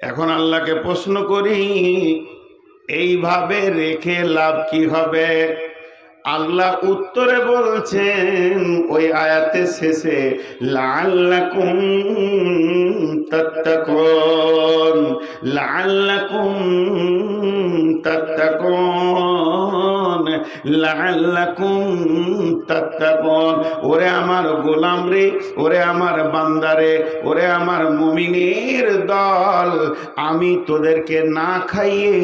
এখন আল্লাহকে প্রশ্ন করি, এইভাবে রেখে লাভ কি হবে? আল্লাহ উত্তরে বলছেন ওই আয়াতের শেষে, লাআল্লাকুম তাত্তাকুন, লাআল্লাকুম তাত্তাকুন, লাআল্লাকুম তাত্তাকুন। ওরে আমার গোলাম রে, ওরে আমার বান্দারে, ওরে আমার মুমিনের দল, আমি তোদেরকে না খাইয়ে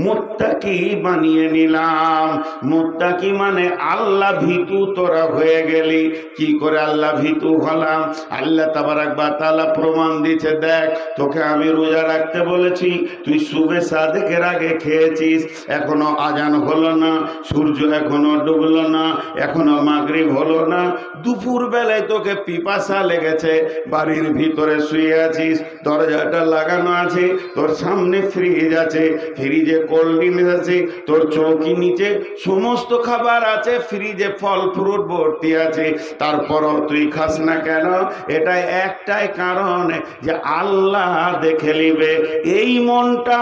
মুত্তাকি বানিয়ে নিলাম। মুত্তাকি মানে আল্লাহ ভীতু তোরা হয়ে গেলি। কি করে আল্লাহ ভীতু হলাম? আল্লাহ তাবারাক ওয়া তাআলা প্রমাণ দিয়েছে, দেখ তোকে আমি রোজা রাখতে বলেছি, তুই সুবে সাদেকের আগে খেয়েছিস, এখনো আজান হলো না, সূর্য এখনো ডুবলো না, এখনো মাগরিব হলো না, দুপুর বেলায় তোকে পিপাসা লেগেছে, বাড়ির ভিতরে শুয়ে আছিস, দরজাটা লাগানো আছে, তোর সামনে ফ্রিজ আছে, ফ্রিজে কোল্ড ড্রিঙ্কস আছে, তোর চৌকি নিচে সমস্ত খাবার আছে, ফ্রিজে ফল ফ্রুট ভর্তি আছে, তারপরও তুই খাস না কেন? এটা একটাই কারণ যে আল্লাহ দেখে নিবে। এই মনটা,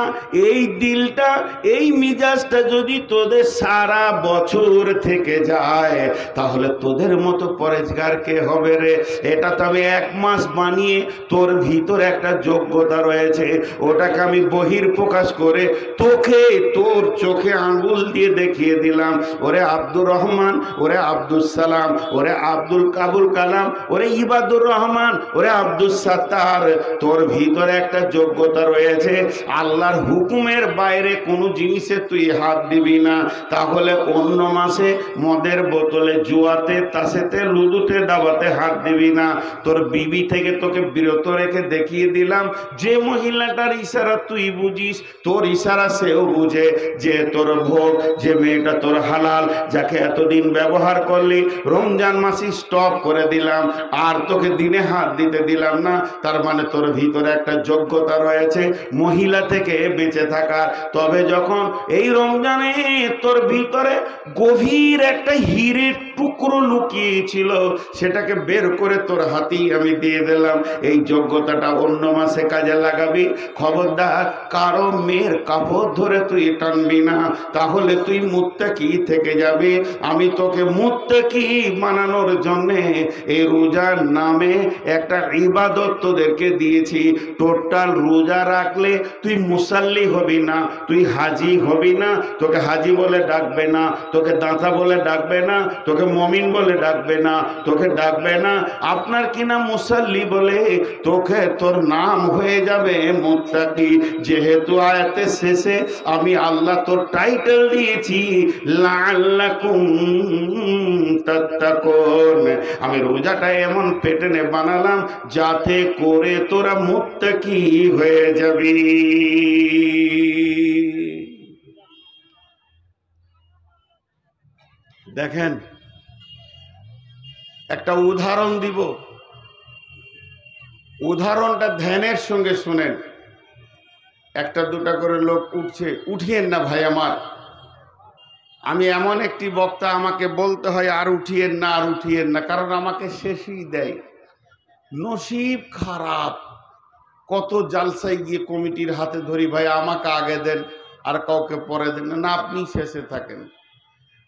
এই দিলটা, এই মিজাজটা যদি তোদের সারা বছর থেকে যায়, তাহলে তোদের মতো পরেজগার কে হবে রে? এটা তো আমি 1 মাস বানিয়ে তোর ভিতরে একটা যোগ্যতা রয়েছে, ওটাকে আমি বহির প্রকাশ করে তোকে তোর চোখে আঙ্গুল দিয়ে দেখিয়ে দিলাম, ওরে আব্দুর রহমান, ওরে আব্দুল সালাম, ওরে আব্দুল কাবুল কালাম, ওরে ইবাদুর রহমান, ওরে আব্দুল সাত্তার, তোর ভিতরে একটা যোগ্যতা রয়েছে। আল্লাহর হুকুমের বাইরে কোনো জিনিসে তুই হাত দিবি না, তাহলে অন্য মাসে মদের বোতলে, জুয়াতে, তাসেতে, লুডুতে, দাবাতে হাত দিবি না। তোর বিবি থেকে তোকে বিরত রেখে দেখিয়ে দিলাম, যে মহিলাটার ইশারা তুই বুঝিস, তোর ইশারা সেও বুঝে, যে তোর ভোগ, যে মেয়েটা তোর হালাল, যাকে এতদিন ব্যবহার করলি, রমজান মাসে স্টপ করে দিলাম, আর তোকে দিনে হাত দিতে দিলাম না। তার মানে তোর ভিতরে একটা যোগ্যতা রয়েছে মহিলা থেকে বেঁচে থাকার। তবে যখন এই রমজানে তোর ভিতরে গভীর একটা হীরের টুকরো লুকিয়েছিল, সেটাকে বের করে তোর হাতেই আমি দিয়ে দিলাম, এই যোগ্যতাটা অন্য মাসে কাজে লাগাবি। খবরদার কারো মেয়ের কাপড় ধরে তুই টানবি না, তাহলে তুই মুত্তাকি থেকে যাবি। আমি তোকে মুত্তাকি বানানোর জন্যে এই রোজার নামে একটা ইবাদত তোদেরকে দিয়েছি। টোটাল রোজা রাখলে তুই মুসাল্লি হবি না, তুই হাজি হবি না, তোকে হাজি বলে ডাকবে না, তোকে দাঁতা বলে ডাকবে না, তোকে মমিন বলে ডাকবে না, তোকে ডাকবে না আপনার কিনা মুসাল্লি বলে, তোকে তোর নাম হয়ে যাবে মুত্তাকি। যেহেতু আয়াতের শেষে আমি আল্লাহ তোর টাইটেল দিয়েছি লাআল্লাকুম তাত্তাকুন, আমি রোজাটা এমন পেটেনে বানালাম যাতে করে তোরা মুত্তাকি হয়ে যাবি। দেখেন একটা উদাহরণ দিব, উদাহরণটা ধ্যানের সঙ্গে শুনেন। একটা দুটা করে লোক উঠছে, উঠিয়েন না ভাই আমার, আমি এমন একটি বক্তা, আমাকে বলতে হয় আর উঠিয়েন না, আর উঠিয়েন না, কারণ আমাকে শেষই দেয়। নসিব খারাপ, কত জালসায় গিয়ে কমিটির হাতে ধরি, ভাই আমাকে আগে দেন আর কাউকে পরে দেন না, আপনি শেষে থাকেন।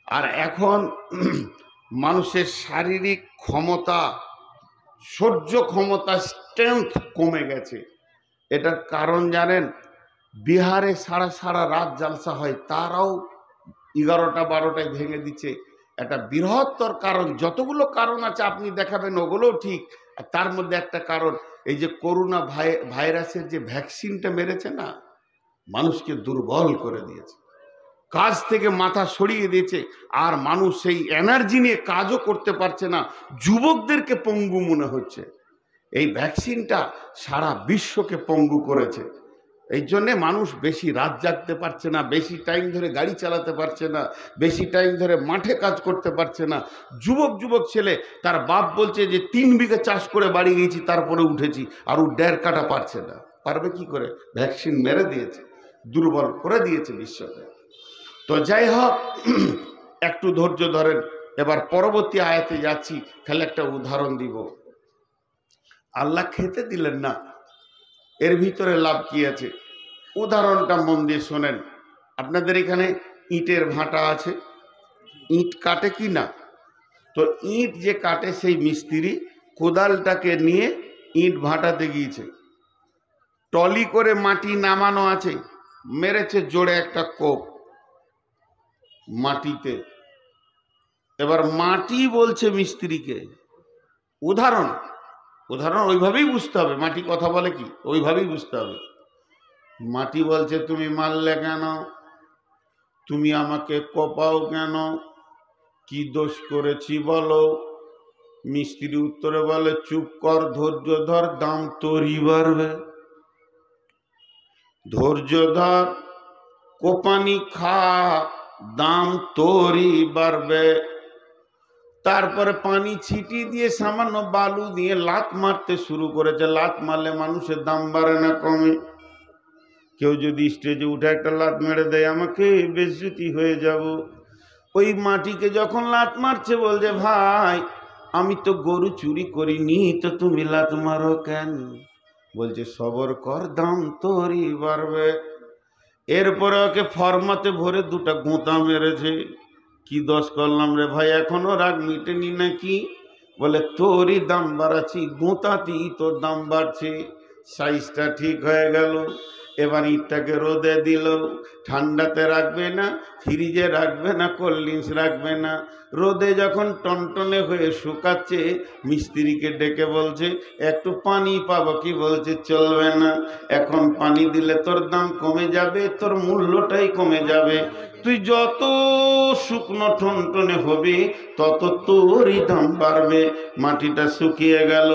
আর এখন মানুষের শারীরিক ক্ষমতা, সহ্য ক্ষমতা, স্ট্রেংথ কমে গেছে। এটার কারণ জানেন? বিহারে সারা সারা রাত জালসা হয়, তারাও 11টা 12টায় ভেঙে দিচ্ছে। একটা বৃহত্তর কারণ, যতগুলো কারণ আছে আপনি দেখাবেন ওগুলোও ঠিক, আর তার মধ্যে একটা কারণ এই যে করোনা ভাইরাসের যে ভ্যাকসিনটা মেরেছে না, মানুষকে দুর্বল করে দিয়েছে, কাজ থেকে মাথা সরিয়ে দিয়েছে, আর মানুষ সেই এনার্জি নিয়ে কাজও করতে পারছে না, যুবকদেরকে পঙ্গু মনে হচ্ছে। এই ভ্যাকসিনটা সারা বিশ্বকে পঙ্গু করেছে। এই জন্যে মানুষ বেশি রাত জাগতে পারছে না, বেশি টাইম ধরে গাড়ি চালাতে পারছে না, বেশি টাইম ধরে মাঠে কাজ করতে পারছে না। যুবক ছেলে, তার বাপ বলছে যে 3 বিঘা চাষ করে বাড়ি গেছি, তারপরে উঠেছি, আর ও 1.5 কাঠা পারছে না। পারবে কি করে? ভ্যাকসিন মেরে দিয়েছে, দুর্বল করে দিয়েছে বিশ্বকে। তো যাই হোক, একটু ধৈর্য ধরেন, এবার পরবর্তী আয়াতে যাচ্ছি। খালি একটা উদাহরণ দিব। আল্লাহ খেতে দিলেন না, এর ভিতরে লাভ কি আছে? উদাহরণটা মন দিয়ে শোনেন। আপনাদের এখানে ইটের ভাটা আছে, ইট কাটে কি না? তো ইট যে কাটে সেই মিস্ত্রি কোদালটাকে নিয়ে ইট ভাটাতে গিয়েছে, টলি করে মাটি নামানো আছে, মেরেছে জোরে একটা কোপ মাটিতে। এবার মাটি বলছে মিস্ত্রিকে, উদাহরণ উদাহরণ ওইভাবেই বুঝতে হবে, মাটি কথা বলে কি ওইভাবেই বুঝতে হবে। মাটি বলছে তুমি মারলে কেন, তুমি আমাকে কোপাও কেন, কি দোষ করেছি বলো? মিস্ত্রি উত্তরে বলে চুপ কর, ধৈর্য ধর, দাম তোরই বাড়বে। ধৈর্য ধর, কোপানি খা, দাম তোরই বাড়বে। তারপরে পানি ছিটি দিয়ে সামান্য বালু দিয়ে লাত মারতে শুরু করেছে। লাত মারলে মানুষের দাম বাড়ে না কমে? কেউ যদি স্টেজে উঠে একটা লাত মেরে দেয়, আমাকে বেজ্জতি হয়ে যাব। ওই মাটিকে যখন লাত মারছে বলছে ভাই আমি তো গরু চুরি করিনি, তো তুমি লাত মারো কেন? বলছে সবর কর, দাম তোরই বাড়বে। এরপরে ওকে ফরমাতে ভরে দুটা গোঁতা মেরেছে। কি দোষ করলাম রে ভাই, এখনো রাগ মিটেনি নাকি? বলে তোরই দাম বাড়াচ্ছি, গোঁতাতেই তোর দাম বাড়ছে। সাইজটা ঠিক হয়ে গেল। এবার ইটটাকে রোদে দিল, ঠান্ডাতে রাখবে না, ফ্রিজে রাখবে না, কোল্ড ড্রিঙ্কস রাখবে না। রোদে যখন টনটনে হয়ে শুকাচ্ছে, মিস্ত্রিকে ডেকে বলছে একটু পানি পাবো কি? বলছে চলবে না, এখন পানি দিলে তোর দাম কমে যাবে, তোর মূল্যটাই কমে যাবে। তুই যত শুকনো টনটনে হবি তত তোরই দাম বাড়বে। মাটিটা শুকিয়ে গেল,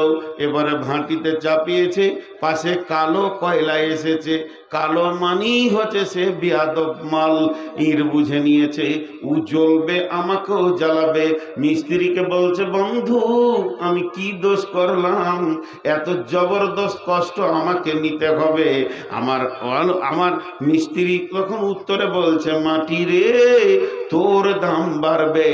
এবারে ভাটিতে চাপিয়েছে, পাশে কালো কয়লা এসেছে। কালো মানেই হচ্ছে সে বিয়াদব মাল। ইট বুঝে নিয়েছে ও জ্বলবে, আমাকেও জ্বালাবে। মিস্ত্রিকে বলছে বন্ধু আমি কি দোষ করলাম, এত জবরদস্ত কষ্ট আমাকে নিতে হবে? আমার মিস্ত্রি তখন উত্তরে বলছে মাটি রে, তোর দাম বাড়বে,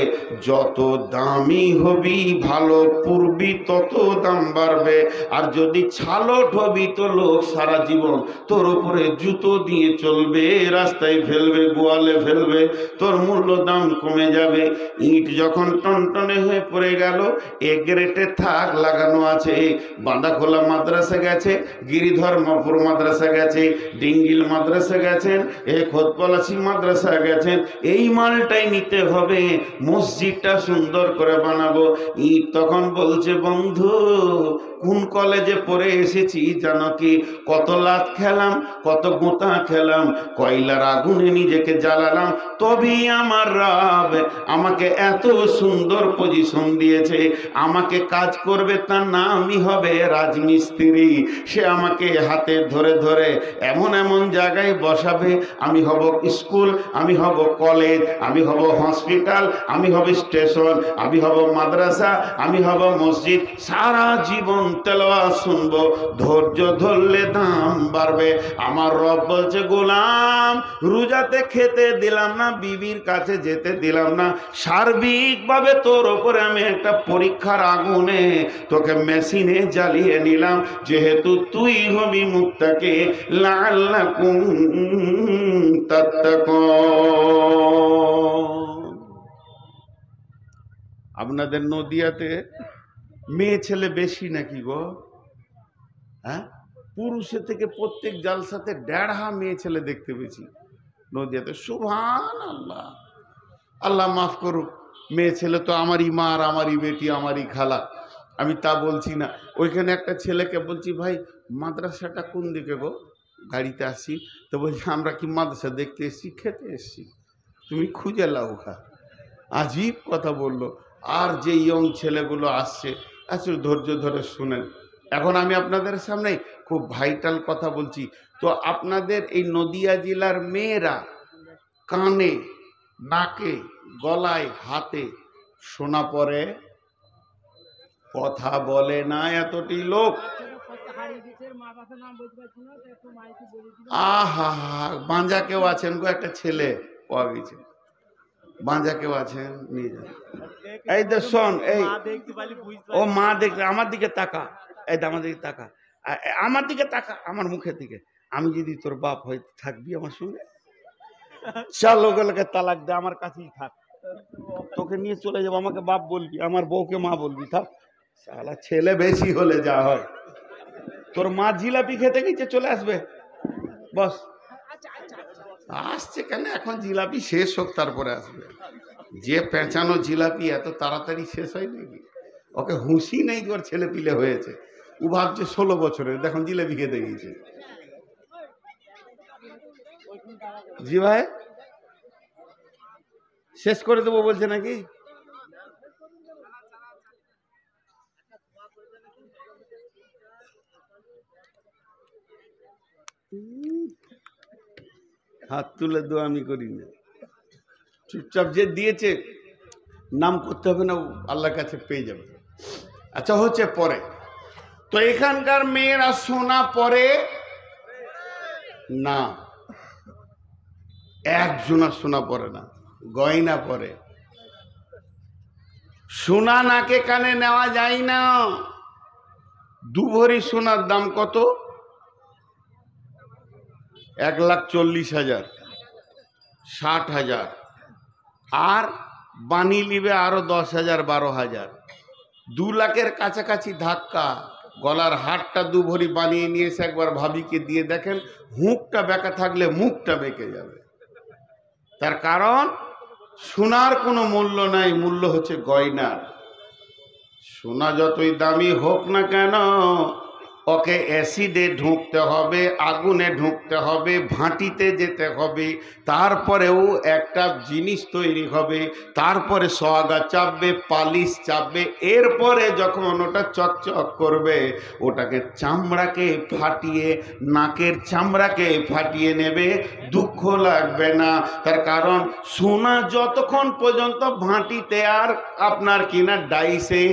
যত দামি হবি ভালো পুরবি তত দাম বাড়বে। আর যদি ছালট হবি তো লোক সারা জীবন তোর উপরে জুতো দিয়ে চলবে, রাস্তায় ফেলবে, গোয়ালে ফেলবে, তোর মূল্য দাম কমে যাবে। ইট যখন টনটনে হয়ে পড়ে গেল, এ গ্রেটে থাক লাগানো আছে। বাঁধাখোলা মাদ্রাসা গেছে, গিরিধর্মপুর মাদ্রাসা গেছে, ডিঙ্গিল মাদ্রাসা গেছেন, এ খোদপলাশি মাদ্রাসা গেছেন। এই মালটাই নিতে হবে, মসজিদটা সুন্দর করে বানাবো। ইট তখন বলছে বন্ধু কোন কলেজে পড়ে এসেছি জানো কি? কত লাত খেলাম, কত গোঁতা খেলাম, কয়লার আগুনে নিজেকে জ্বালালাম, তবেই আমার রব আমাকে এত সুন্দর পজিশন দিয়েছে। আমাকে কাজ করবে তার নামই হবে রাজমিস্ত্রি। সে আমাকে হাতে ধরে ধরে এমন এমন জায়গায় বসাবে, আমি হব স্কুল, আমি হব কলেজ, আমি হব হসপিটাল, আমি হব স্টেশন, আমি হব মাদ্রাসা, আমি হব মসজিদ। সারা জীবন তেলাওয়াত শুনবো, ধৈর্য ধরলে দাম বাড়বে। আমার রব বলছে গোলাম রোজাতে খেতে দিলাম না, বিবির কাছে যেতে দিলাম না, সার্বিকভাবে তোর ওপরে আমি একটা পরীক্ষার আগুনে তোকে মেশিনে জ্বালিয়ে নিলাম, যেহেতু তুই হবি মুত্তাকি লাআল্লাকুম তাত্তাকুন। আপনাদের নদিয়াতে মেয়ে ছেলে বেশি নাকি গো? হ্যাঁ, পুরুষের থেকে প্রত্যেক জালসাতে 1.5 মেয়ে ছেলে দেখতে পেয়েছি নদিয়াতে। সুবহানাল্লাহ, আল্লাহ মাফ করুক। মেয়ে ছেলে তো আমারই মা আর আমারই বেটি, আমারই খালা, আমি তা বলছি না। ওইখানে একটা ছেলেকে বলছি ভাই মাদ্রাসাটা কোন দিকে গো? গাড়িতে আসছি তো বলছি আমরা কি মাদ্রাসা দেখতে এসছি, খেতে এসছি, তুমি খুঁজে লাও খা। আজীব কথা বললো। আর যে ইয়ং ছেলেগুলো আসছে, আসলে ধৈর্য ধরে শুনেন। এখন আমি আপনাদের সামনে খুব ভাইটাল কথা বলছি। তো আপনাদের এই নদিয়া জেলার মেয়েরা কানে, নাকে, গলায়, হাতে সোনা পরে, কথা বলে না এতটি লোক। আহা, বাঁজা কেউ আছেন গো? একটা ছেলে পাওয়া গেছে, বাঁজা কেউ আছেন? নিয়ে যান। এই তো শোন, এই ও মা দেখতে আমার দিকে তাকা, এই তো আমার দিকে তাকা। আমার দিকে তাকা, আমার মুখের দিকে। আমি যদি তোর বাপ হয় থাকবি আমার সঙ্গে? চার লোকে তালাক দে, আমার কাছেই থাক, তোকে নিয়ে চলে যাবো, আমাকে বাপ বলবি, আমার বউকে মা বলবি, থাক। শালা ছেলে বেশি হলে যা হয়, তোর মা জিলাপি খেতে গেছে, চলে আসবে, বস। আসছে কেন? এখন জিলাপি শেষ হোক তারপরে আসবে। যে পেঁচানো জিলাপি এত তাড়াতাড়ি শেষ হয় নাকি? ওকে হুঁশি নেই যে ওর ছেলে পিলে হয়েছে। ও ভাবছে 16 বছরের, দেখুন জিলাপি খেতে গিয়েছে। জি ভাই, শেষ করে দেবো বলছে নাকি? হাত তুলে দোয়া আমি করি না, চুপচাপ যে দিয়েছে নাম করতে হবে না, আল্লাহর কাছে পেয়ে যাবে। আচ্ছা, হচ্ছে পরে তো এখানকার মেয়েরা সোনা পরে না, একজনা সোনা পরে না, গয়না পরে। সোনা নাকে কানে নেওয়া যায় না। 2 ভরি সোনার দাম কত? 1,40,000, 60,000, আর বানিয়ে নিবে আরো 10,000, 12,000, 2 লাখের কাছাকাছি ধাক্কা। গলার হারটা 2 ভরি বানিয়ে নিয়ে এসে একবার ভাবিকে দিয়ে দেখেন, হুঁকটা বেঁকা থাকলে মুখটা বেঁকে যাবে। তার কারণ সোনার কোনো মূল্য নাই, মূল্য হচ্ছে গয়নার। সোনা যতই দামি হোক না কেন, ওকে অ্যাসিডে ঢুকতে হবে, আগুনে ঢুকতে হবে, ভাটিতে যেতে হবে, তারপরেও একটা জিনিস তৈরি হবে, তারপরে সোহাগা চাপবে, পালিশ চাপবে, এরপরে যখন ওটা চকচক করবে, ওটাকে চামড়াকে ফাটিয়ে, নাকের চামড়াকে ফাটিয়ে নেবে, দুঃখ লাগবে না। তার কারণ সোনা যতক্ষণ পর্যন্ত ভাটিতে আর আপনার কিনা ডাইসে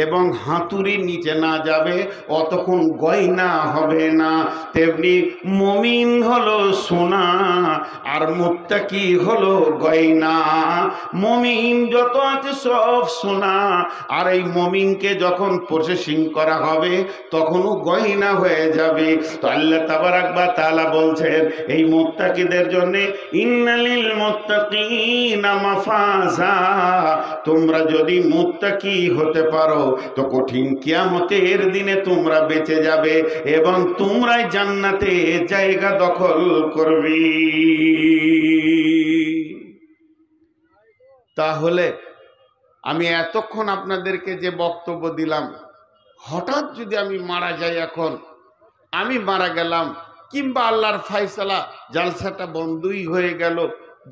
এবং হাতুড়ির নিচে না যাবে, অতক্ষণ গয়না হবে না। তেমনি মুমিন হলো সোনা আর মুত্তাকি হলো গয়না। মুমিন যত আছে সব সোনা, আর এই মুমিনকে যখন প্রসেসিং করা হবে তখনও গয়না হয়ে যাবে। তো আল্লাহ তাবারাক ওয়া তাআলা বলছেন এই মুত্তাকিদের জন্য, ইন্নালিল মুত্তাকিনা মাফাজা, তোমরা যদি মুত্তাকি হতে পারো তো কঠিন কিয়ামতের দিনে তোমরা বেঁচে যাবে এবং তোমরাই জান্নাতে জায়গা দখল করবে। তাহলে আমি এতক্ষণ আপনাদেরকে যে বক্তব্য দিলাম, হঠাৎ যদি আমি মারা যাই, এখন আমি মারা গেলাম, কিংবা আল্লাহর ফায়সালা জালসাটা বন্ধই হয়ে গেল,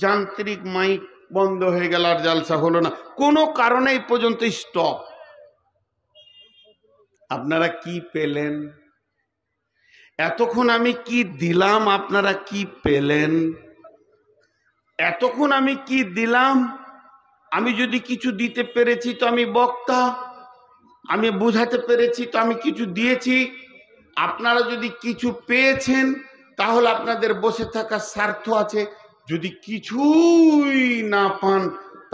যান্ত্রিক মাইক বন্ধ হয়ে গেল, আর জালসা হলো না, কোনো কারণে এই পর্যন্ত স্টপ, আপনারা কি পেলেন? এতক্ষণ আমি কি দিলাম, আপনারা কি পেলেন? এতক্ষণ আমি কি দিলাম? আমি যদি কিছু দিতে পেরেছি তো আমি বক্তা, আমি বোঝাতে পেরেছি তো আমি কিছু দিয়েছি। আপনারা যদি কিছু পেয়েছেন তাহলে আপনাদের বসে থাকার স্বার্থ আছে। যদি কিছুই না পান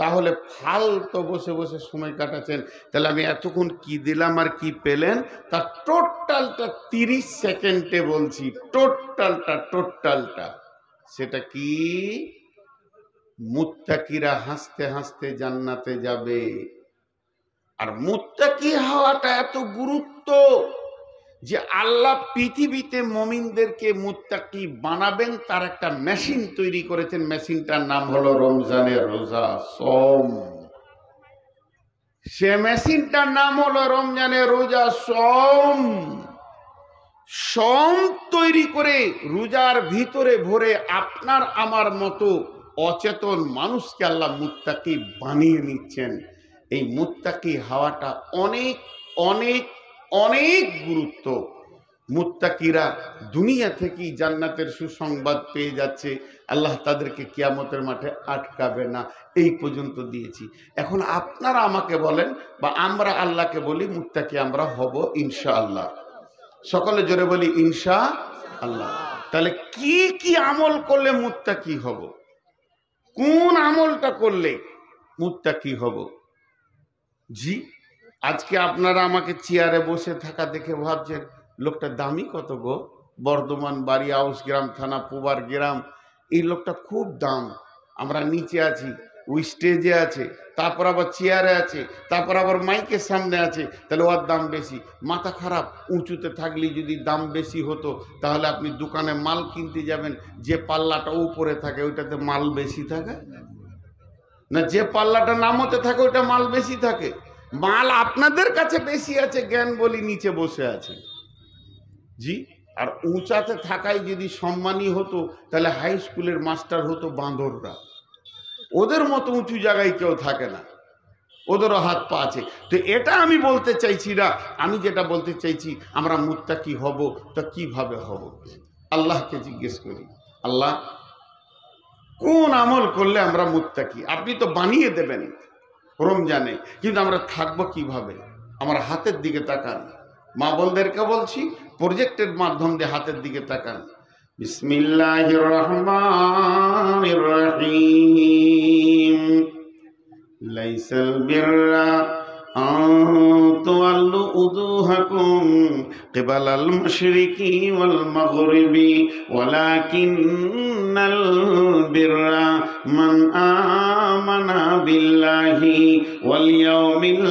তাহলে ফালতু বসে বসে সময় কাটাচ্ছেন। তাহলে আমি এতক্ষণ কি দিলাম আর কি পেলেন তার টোটালটা 30 সেকেন্ডে বলছি, টোটালটা। সেটা কি? মুত্তাকিরা হাসতে হাসতে জান্নাতে যাবে। আর মুত্তাকি হওয়াটা এত গুরুত্ব যে আল্লাহ পৃথিবীতে মুমিনদেরকে মুত্তাকি বানাবেন, তার একটা মেশিন তৈরি করেছেন। মেশিনটার নাম হলো রমজানের রোজা, সওম। সে মেশিনটার নাম হলো রমজানের রোজা, সওম। সওম তৈরি করে রোজার ভিতরে ভরে আপনার আমার মতো অচেতন মানুষকে আল্লাহ মুত্তাকি বানিয়ে নিচ্ছেন। এই মুত্তাকি হওয়াটা অনেক অনেক অনেক গুরুত্ব। মুত্তাকিরা দুনিয়া থেকেই জান্নাতের সুসংবাদ পেয়ে যাচ্ছে, আল্লাহ তাদেরকে কিয়ামতের মাঠে আটকাবে না। এই পর্যন্ত দিয়েছি। এখন আপনারা আমাকে বলেন বা আমরা আল্লাহকে বলি মুত্তাকি আমরা হব ইনশাআল্লাহ। সকলে জোরে বলি ইনশাআল্লাহ। তাহলে কি কি আমল করলে মুত্তাকি হব? কোন আমলটা করলে মুত্তাকি হব? জি, আজকে আপনারা আমাকে চেয়ারে বসে থাকা দেখে ভাবছেন লোকটা দামি কত গো, বর্ধমান বাড়ি, আউস গ্রাম থানা, পুবার গ্রাম, এই লোকটা খুব দাম। আমরা নিচে আছি, ওই স্টেজে আছে, তারপর আবার চেয়ারে আছে, তারপর আবার মাইকের সামনে আছে, তাহলে ওর দাম বেশি। মাথা খারাপ, উঁচুতে থাকলে যদি দাম বেশি হতো তাহলে আপনি দোকানে মাল কিনতে যাবেন, যে পাল্লাটা উপরে থাকে ওইটাতে মাল বেশি থাকে না, যে পাল্লাটা নামতে থাকে ওইটা মাল বেশি থাকে। মাল আপনাদের কাছে বেশি আছে, জ্ঞান বলি নিচে বসে আছে। জি, আর উঁচাতে থাকায় যদি সম্মানী হতো তাহলে হাই স্কুলের মাস্টার হতো বাঁদররা। ওদের মতো উঁচু জায়গায় কেউ থাকে না, ওদেরও হাত পা আছে। তো এটা আমি বলতে চাইছি না, আমি যেটা বলতে চাইছি আমরা মুত্তাকি হব তা কিভাবে হব। আল্লাহকে জিজ্ঞেস করি, আল্লাহ কোন আমল করলে আমরা মুত্তাকি? আপনি তো বানিয়ে দেবেন রমজানে, কিন্তু আমরা থাকবো কিভাবে? আমার হাতের দিকে তাকান, মা বোনদেরকে বলছি প্রজেক্টের মাধ্যম দিয়ে হাতের দিকে তাকান। বিসমিল্লাহির রহমানির রহিম। লাইসাল বিররা আন তুওয়াল্লু উজুহাকুম কিবালাল মাশরিকি ওয়াল মাগরিবি ওয়ালাকিন্নাল বিররা মান আমানা বিল্লাহি ওয়াল ইয়াউমিল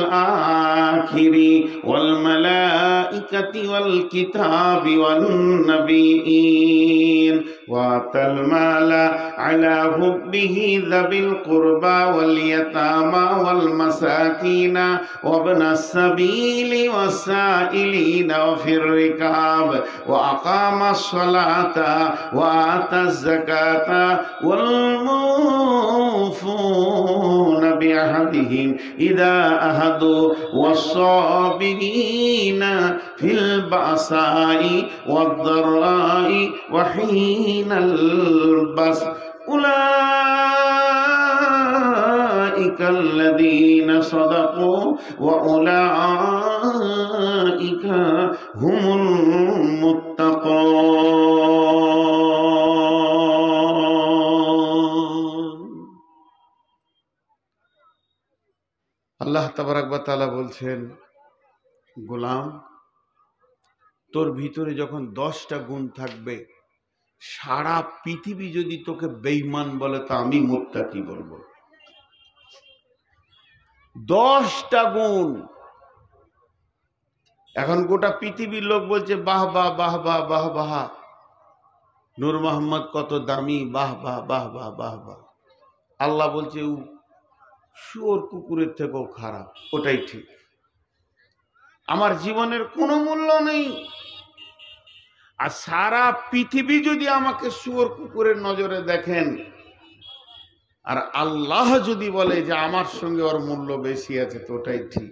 আখিরি ওয়াল মালাইকাতি ওয়াল কিতাবি ওয়ান নাবিয়্যিন ওয়া আতাল মালা আলা হুব্বিহি যাবিল কুরবা ওয়াল ইয়াতামা ওয়াল মাসাকিনা وابن السبيل والسائلين وفي الركاب وأقام الصلاة وآتى الزكاة والموفون بعهدهم إذا عاهدوا والصابرين في البأساء والضراء وحين البأس أولئك الذين صدقوا وأولئك هم المتقون। আল্লাহ তাবারক ওয়া তাআলা বলছেন, গোলাম তোর ভিতরে যখন 10টা গুণ থাকবে, সারা পৃথিবী যদি তোকে বেঈমান বলে তো আমি মুত্তাকি বলবো। 10টা গুণ। এখন গোটা পৃথিবীর লোক বলছে বাহ বাহ বাহ বাহ বাহ বাহ, নূর মোহাম্মদ কত দামি, বাহ বাহ বাহ বাহ বাহ বাহ। আল্লাহ বলছে শুয়োর কুকুরের থেকেও খারাপ, ওটাই ঠিক। আমার জীবনের কোনো মূল্য নেই। আর সারা পৃথিবী যদি আমাকে শুয়োর কুকুরের নজরে দেখেন, আর আল্লাহ যদি বলে যে আমার সঙ্গে ওর মূল্য বেশি আছে, তো ওটাই ঠিক।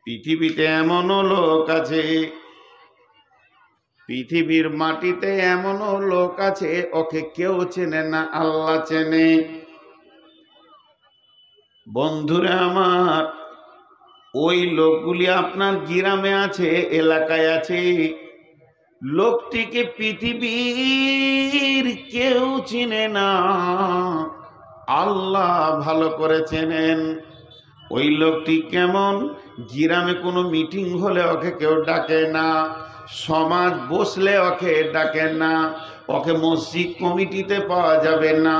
পৃথিবীতে এমনও লোক আছে, পৃথিবীর মাটিতে এমনও লোক আছে ওকে কেউ চেনে না, আল্লাহ চেনে। বন্ধুরা আমার, ওই লোকগুলি আপনার গ্রামে আছে, এলাকায় আছে। লোকটিকে পৃথিবীর কেউ চিনে না, আল্লাহ ভালো করে চেনেন। ওই লোকটি কেমন? গ্রামে কোনো মিটিং হলে ওকে কেউ ডাকে না, সমাজ বসলে ওকে ডাকে না, ওকে মসজিদ কমিটিতে পাওয়া যাবে না,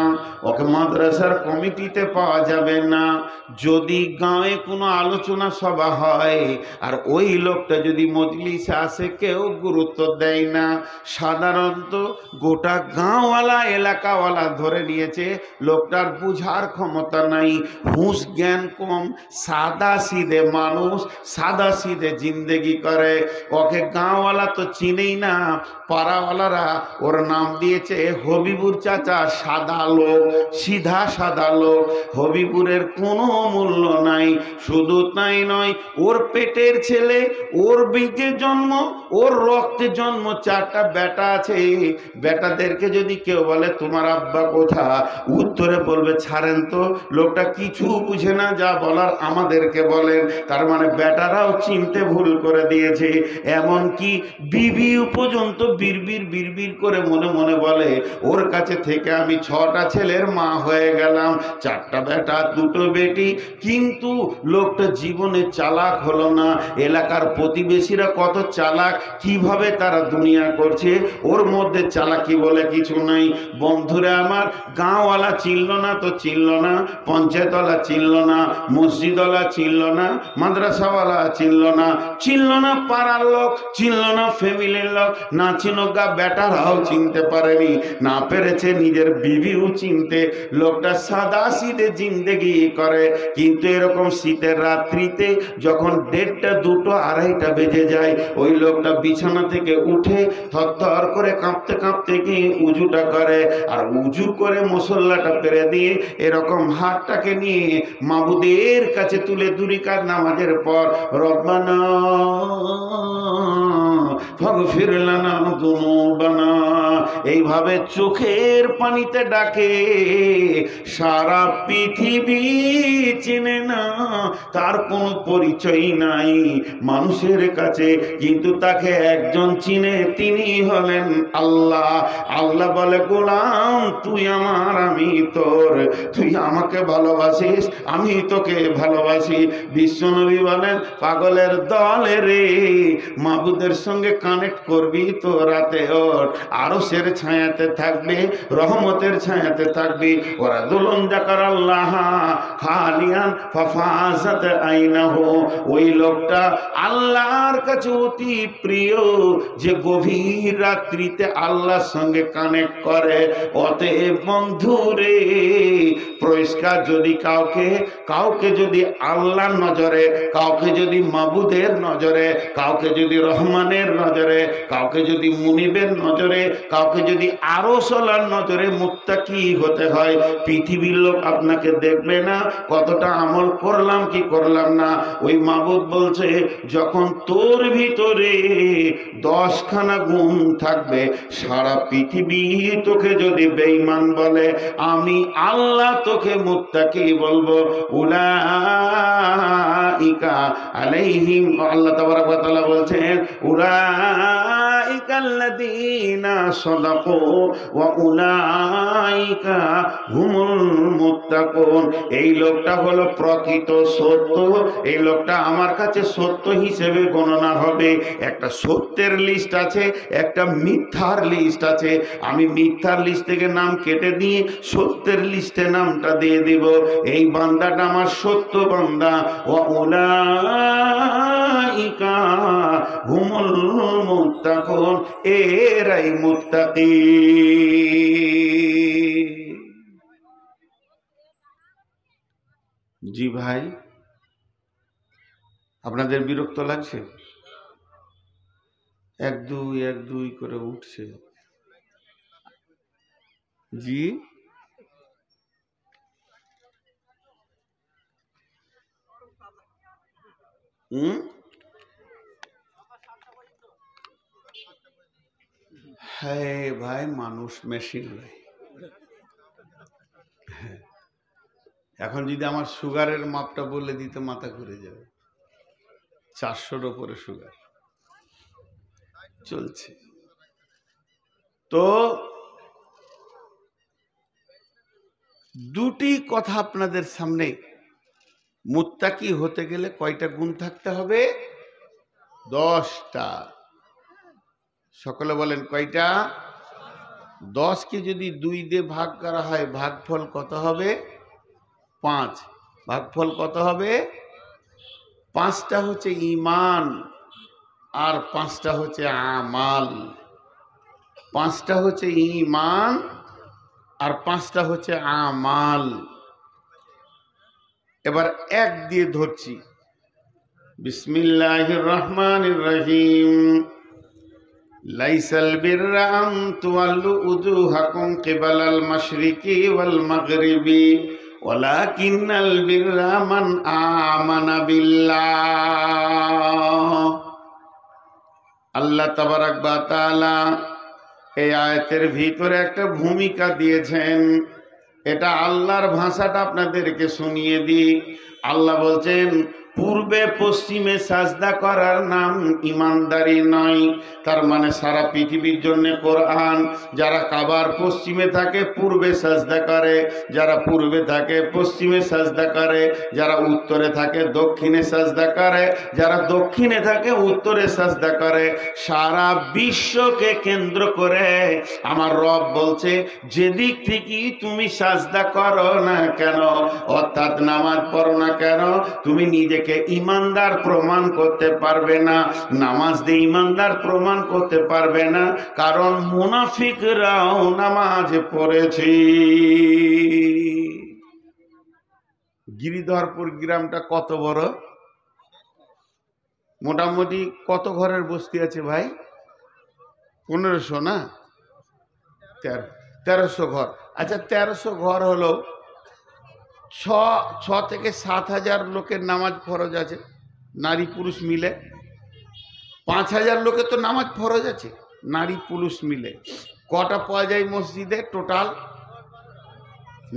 ওকে মাদ্রাসার কমিটিতে পাওয়া যাবে না। যদি গাঁয়ে কোনো আলোচনা সভা হয় আর ওই লোকটা যদি মজলিসে আসে, কেউ গুরুত্ব দেয় না। সাধারণত গোটা গাঁওয়ালা এলাকাওয়ালা ধরে নিয়েছে লোকটার বুঝার ক্ষমতা নাই, হুঁশ জ্ঞান কম, সাদা সিধে মানুষ, সাদা সিধে জিন্দেগি করে। ওকে গাঁওয়ালা তো চিনেই না, পাড়াওয়ালারা ওর নাম দিয়েছে হবিবুর চাচা, সাদা লোক, সিধা সাদা লোক। হবিবুরের কোনো মূল্য নাই। শুধু তাই নয়, ওর পেটের ছেলে, ওর বীজে জন্ম, ওর রক্তে জন্ম, 4টা বেটা আছে। বেটাদেরকে যদি কেউ বলে তোমার আব্বা কোথা, উত্তরে বলবে ছাড়েন তো, লোকটা কিছু বুঝে না, যা বলার আমাদেরকে বলেন। তার মানে বেটারাও চিনতে ভুল করে দিয়েছে। এমন কি বিবি পর্যন্ত বিড়বিড় বিড়বিড় করে মনে মনে মনে বলে, ওর কাছে থেকে আমি 6টা ছেলের মা হয়ে গেলাম, 4টা বেটা 2টো বেটি। কিন্তু লোকটা জীবনে চালাক হলো না। এলাকার প্রতিবেশীরা কত চালাক, কিভাবে তারা দুনিয়া করছে, ওর মধ্যে চালাকি বলে কিছু নাই। বন্ধুরা আমার, গাঁওয়ালা চিনল না তো চিনল না, পঞ্চায়েতওয়ালা চিনল না, মসজিদওয়ালা চিনল না, মাদ্রাসাওয়ালা চিনল না, চিনল না পাড়ার লোক, চিনল না ফ্যামিলির লোক, না চিনগা বেটারাও চিনতে পারেনি, না পেরেছে নিজের বিবিও চিনতে। লোকটা সাদা শীতে জিন্দেগি করে। কিন্তু এরকম শীতের রাত্রিতে যখন 1:30, 2টো, 2:30 বেজে যায়, ওই লোকটা বিছানা থেকে উঠে থরথর করে কাঁপতে কাঁপতে গিয়ে উজুটা করে, আর উজু করে মুসল্লাটা পেরে দিয়ে এরকম হাতটাকে নিয়ে মাবুদের কাছে তুলে 2 রাকাত নামাজের পর রব্বানা ফাগফির লানা যুনুবানা এইভাবে চোখের পানিতে ডাকে। সারা পৃথিবী চিনে না, তার কোনো পরিচয় নাই মানুষের কাছে, কিন্তু তাকে একজন চিনে, তিনি হলেন আল্লাহ। আল্লাহ বলে, গোলাম তুই আমার, আমি তোর, তুই আমাকে ভালোবাসিস, আমি তোকে ভালোবাসি। বিশ্বনবী বলেন, পাগলের দলে রে, মাবুদের সঙ্গে কানেক্ট করবি তো রাতে ওর আরশের ছায়াতে থাকবে, রহমতের ছায়াতে থাকবি। ওরা দুলন জাকার আল্লাহ খালিয়ান ফাফাজাত আইনাহু, ওই লোকটা আল্লাহর কাছে অতি প্রিয়, যে গভীর রাত্রিতে আল্লাহর সঙ্গে কানেক্ট করে। অতএব বন্ধুরে, পরিষ্কার, যদি কাউকে যদি আল্লাহর নজরে, কাউকে যদি মাবুদের নজরে, কাউকে যদি রহমানের নজরে, কাউকে যদি মুনিবের নজরে, কাউকে যদি আরশওয়ালার নজরে মুত্তাকি হতে হয়, পৃথিবীর লোক আপনাকে দেখবে না কতটা আমল করলাম কি করলাম না। ওই মাবুদ বলছে, যখন তোর ভিতরে 10খানা গুণ থাকবে, সারা পৃথিবী তোকে যদি বেঈমান বলে, আমি আল্লাহ তোকে মুত্তাকি বলবো। উলাইকা আলাইহিম, আল্লাহ তাবারাক ওয়া তাআলা বলছেন, উলাইকা আল্লাযীনা সাদাকু ওয়া উলাইকা হুমুল মুত্তাকুন। এই লোকটা হলো প্রকৃত সত্য, এই লোকটা আমার কাছে সত্য হিসেবে গণনা হবে। একটা সত্যের লিস্ট আছে, একটা মিথ্যার লিস্ট আছে। আমি মিথ্যার লিস্ট থেকে নাম কেটে দিয়ে সত্যের লিস্টে নামটা দিয়ে দিব। এই বান্দাটা আমার সত্য বান্দা। ওয়া উলাইকা হুমুল মুত্তাকুন, এরাই মুত্তাকি। জি ভাই, আপনাদের বিরক্ত লাগছে? 1-2 করে উঠছে। জি, হ্যাঁ ভাই, মানুষ মেশিন নয়। এখন যদি আমার সুগারের মাপটা বলে দিতে মাথা ঘুরে যাবে। 400-র উপরে সুগার চলছে। তো দুটি কথা আপনাদের সামনে, মুত্তাকি হতে গেলে কয়টা গুণ থাকতে হবে? 10টা। সকলে বলেন কয়টা? 10কে যদি 2 দিয়ে ভাগ করা হয়, ভাগফল কত হবে? 5। ভাগফল কত হবে? 5টা হচ্ছে ঈমান, আর 5টা হচ্ছে আমাল। 5টা হচ্ছে ঈমান, আর 5টা হচ্ছে আমাল। এবার 1 দিয়ে ধরছি। বিসমিল্লাহির রহমানির রহিম। লাইসাল বিররা আন তুওয়াল্লু উজুহাকুম কিবালাল মাশরিকি ওয়াল মাগরিবি ওয়ালাকিন্নাল বিররা মান আমানা বিল্লাহ। আল্লাহ তাবারাক ওয়া তাআলা এই আয়াতের ভিতরে একটা ভূমিকা দিয়েছেন। এটা আল্লাহর ভাষাটা আপনাদেরকে শুনিয়ে দিই। আল্লাহ বলছেন, পূর্বে পশ্চিমে সাজদা করার নাম ইমানদারি নয়। তার মানে সারা পৃথিবীর জন্য কোরআন। যারা কাবার পশ্চিমে থাকে পূর্বে সাজদা করে, যারা পূর্বে থাকে পশ্চিমে সাজদা করে, যারা উত্তরে থাকে দক্ষিণে সাজদা করে, যারা দক্ষিণে থাকে উত্তরে সাজদা করে। সারা বিশ্বকে কেন্দ্র করে আমার রব বলছে, যেদিক থেকে তুমি সাজদা করো না কেন, অর্থাৎ নামাজ পড়ো না কেন, তুমি নিজেকে ইমানদার প্রমাণ করতে পারবে না। নামাজ দিয়ে ইমানদার প্রমাণ করতে পারবে না, কারণ মুনাফিকরাও নামাজ পড়েছে। গিরিধরপুর গ্রামটা কত বড়? মোটামুটি কত ঘরের বস্তি আছে ভাই? 1500 না? 1300 ঘর। আচ্ছা, 1300 ঘর হলো 6 থেকে 7,000 লোকের নামাজ ফরজ আছে, নারী পুরুষ মিলে। 5,000 লোকের তো নামাজ ফরজ আছে নারী পুরুষ মিলে। কটা পাওয়া যায় মসজিদে টোটাল?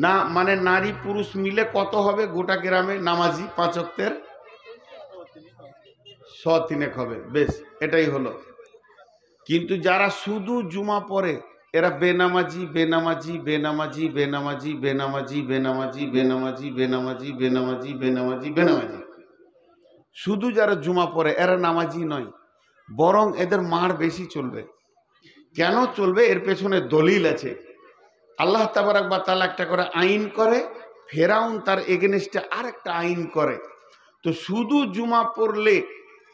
না মানে নারী পুরুষ মিলে কত হবে গোটা গ্রামে নামাজি 5 ওয়াক্তের? 103 হবে। বেশ, এটাই হলো। কিন্তু যারা শুধু জুমা পড়ে এরা বেনামাজি বেনামাজি বেনামাজি বেনামাজি বেনামাজি বেনামাজি বেনামাজি বেনামাজি বেনামাজি বেনামাজি বেনামাজি। শুধু যারা জুমা পড়ে এরা নামাজি নয়, বরং এদের মার বেশি চলবে। কেন চলবে? এর পেছনে দলিল আছে। আল্লাহ তাবারক ওয়া তাআলা একটা করে আইন করে, ফেরাউন তার এগেনস্টে আর একটা আইন করে। তো শুধু জুমা পড়লে,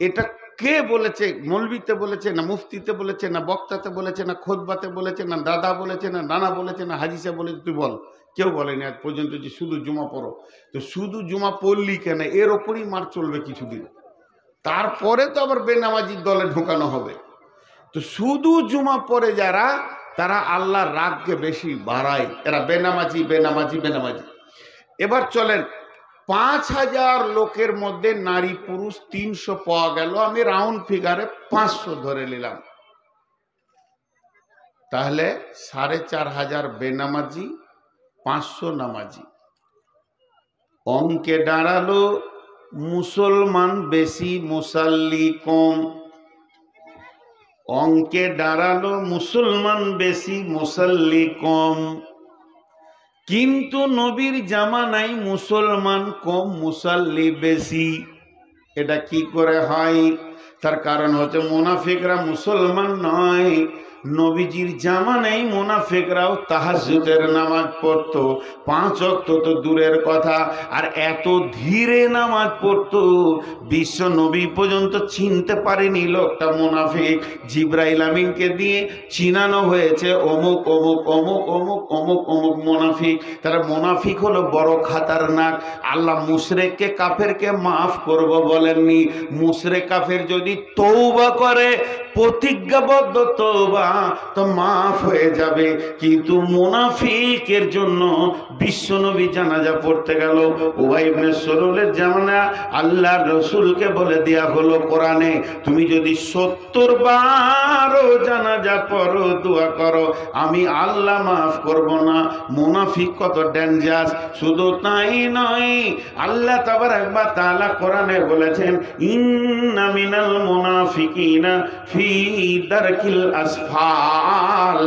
এটা কে বলেছে? মৌলবিতে বলেছে না, মুফতিতে বলেছে না, বক্তাতে বলেছে না, খোদবাতে বলেছে না, দাদা বলেছে না, নানা বলেছে না, হাদিসে বলেছে? তুই বল। কেউ বলেনি আজ পর্যন্ত যে শুধু জুমা পড়ো। তো শুধু জুমা পড়লি কেন? এর ওপরই মার চলবে কিছুদিন, তারপরে তো আবার বেনামাজির দলে ঢোকানো হবে। তো শুধু জুমা পড়ে যারা, তারা আল্লাহর রাগকে বেশি বাড়ায়। এরা বেনামাজি বেনামাজি বেনামাজি। এবার চলেন, 5,000 লোকের মধ্যে নারী পুরুষ 300 পাওয়া গেল। আমি রাউন্ড ফিগারে 500 ধরে নিলাম। তাহলে 4,500 বেনামাজি, 500 নামাজি। অঙ্কে দাঁড়ালো মুসলমান বেশি মুসাল্লি কম। অঙ্কে দাঁড়ালো মুসলমান বেশি মুসাল্লি কম। কিন্তু নবীর জামানায় মুসলমান কম মুসাল্লি বেশি। এটা কি করে হয়? তার কারণ হচ্ছে মুনাফিকরা মুসলমান নয়। নবীজির জামানায় মুনাফিকরাও তাহাজ্জুদের নামাজ পড়তো, 5 ওয়াক্ত তো দূরের কথা, আর এত ধীরে নামাজ পড়তো বিশ্ব নবী পর্যন্ত চিনতে পারেনি লোকটা মুনাফিক। জিবরাইল আমিনকে দিয়ে চিনানো হয়েছে অমুক অমুক অমুক অমুক অমুক অমুক মুনাফিক। তারা মুনাফিক হলো বড় খাতারনাক। আল্লাহ মুশরিককে কাফেরকে মাফ করব বলেননি। মুশরিক কাফের যদি তওবা করে, প্রতিজ্ঞাবদ্ধ তওবা, তো মাফ হয়ে যাবে। কিন্তু মুনাফিকের জন্য বিশ্বনবী জানাজা পড়তে গেল। উবাই ইবনে সলুলের জামানা আল্লাহর রাসূলকে বলে দেয়া হলো কোরআনে, তুমি যদি 70 বারও জানাজা পড়ো, দোয়া করো, আমি আল্লাহ মাফ করব না। মুনাফিক কত ডেঞ্জারাস! শুধু তাই নয়, আল্লাহ তাবারক ওয়া তাআলা কোরআনে বলেছেন, ইন্না মিনাল মুনাফিকিনা ফি দারকিল আসফাল।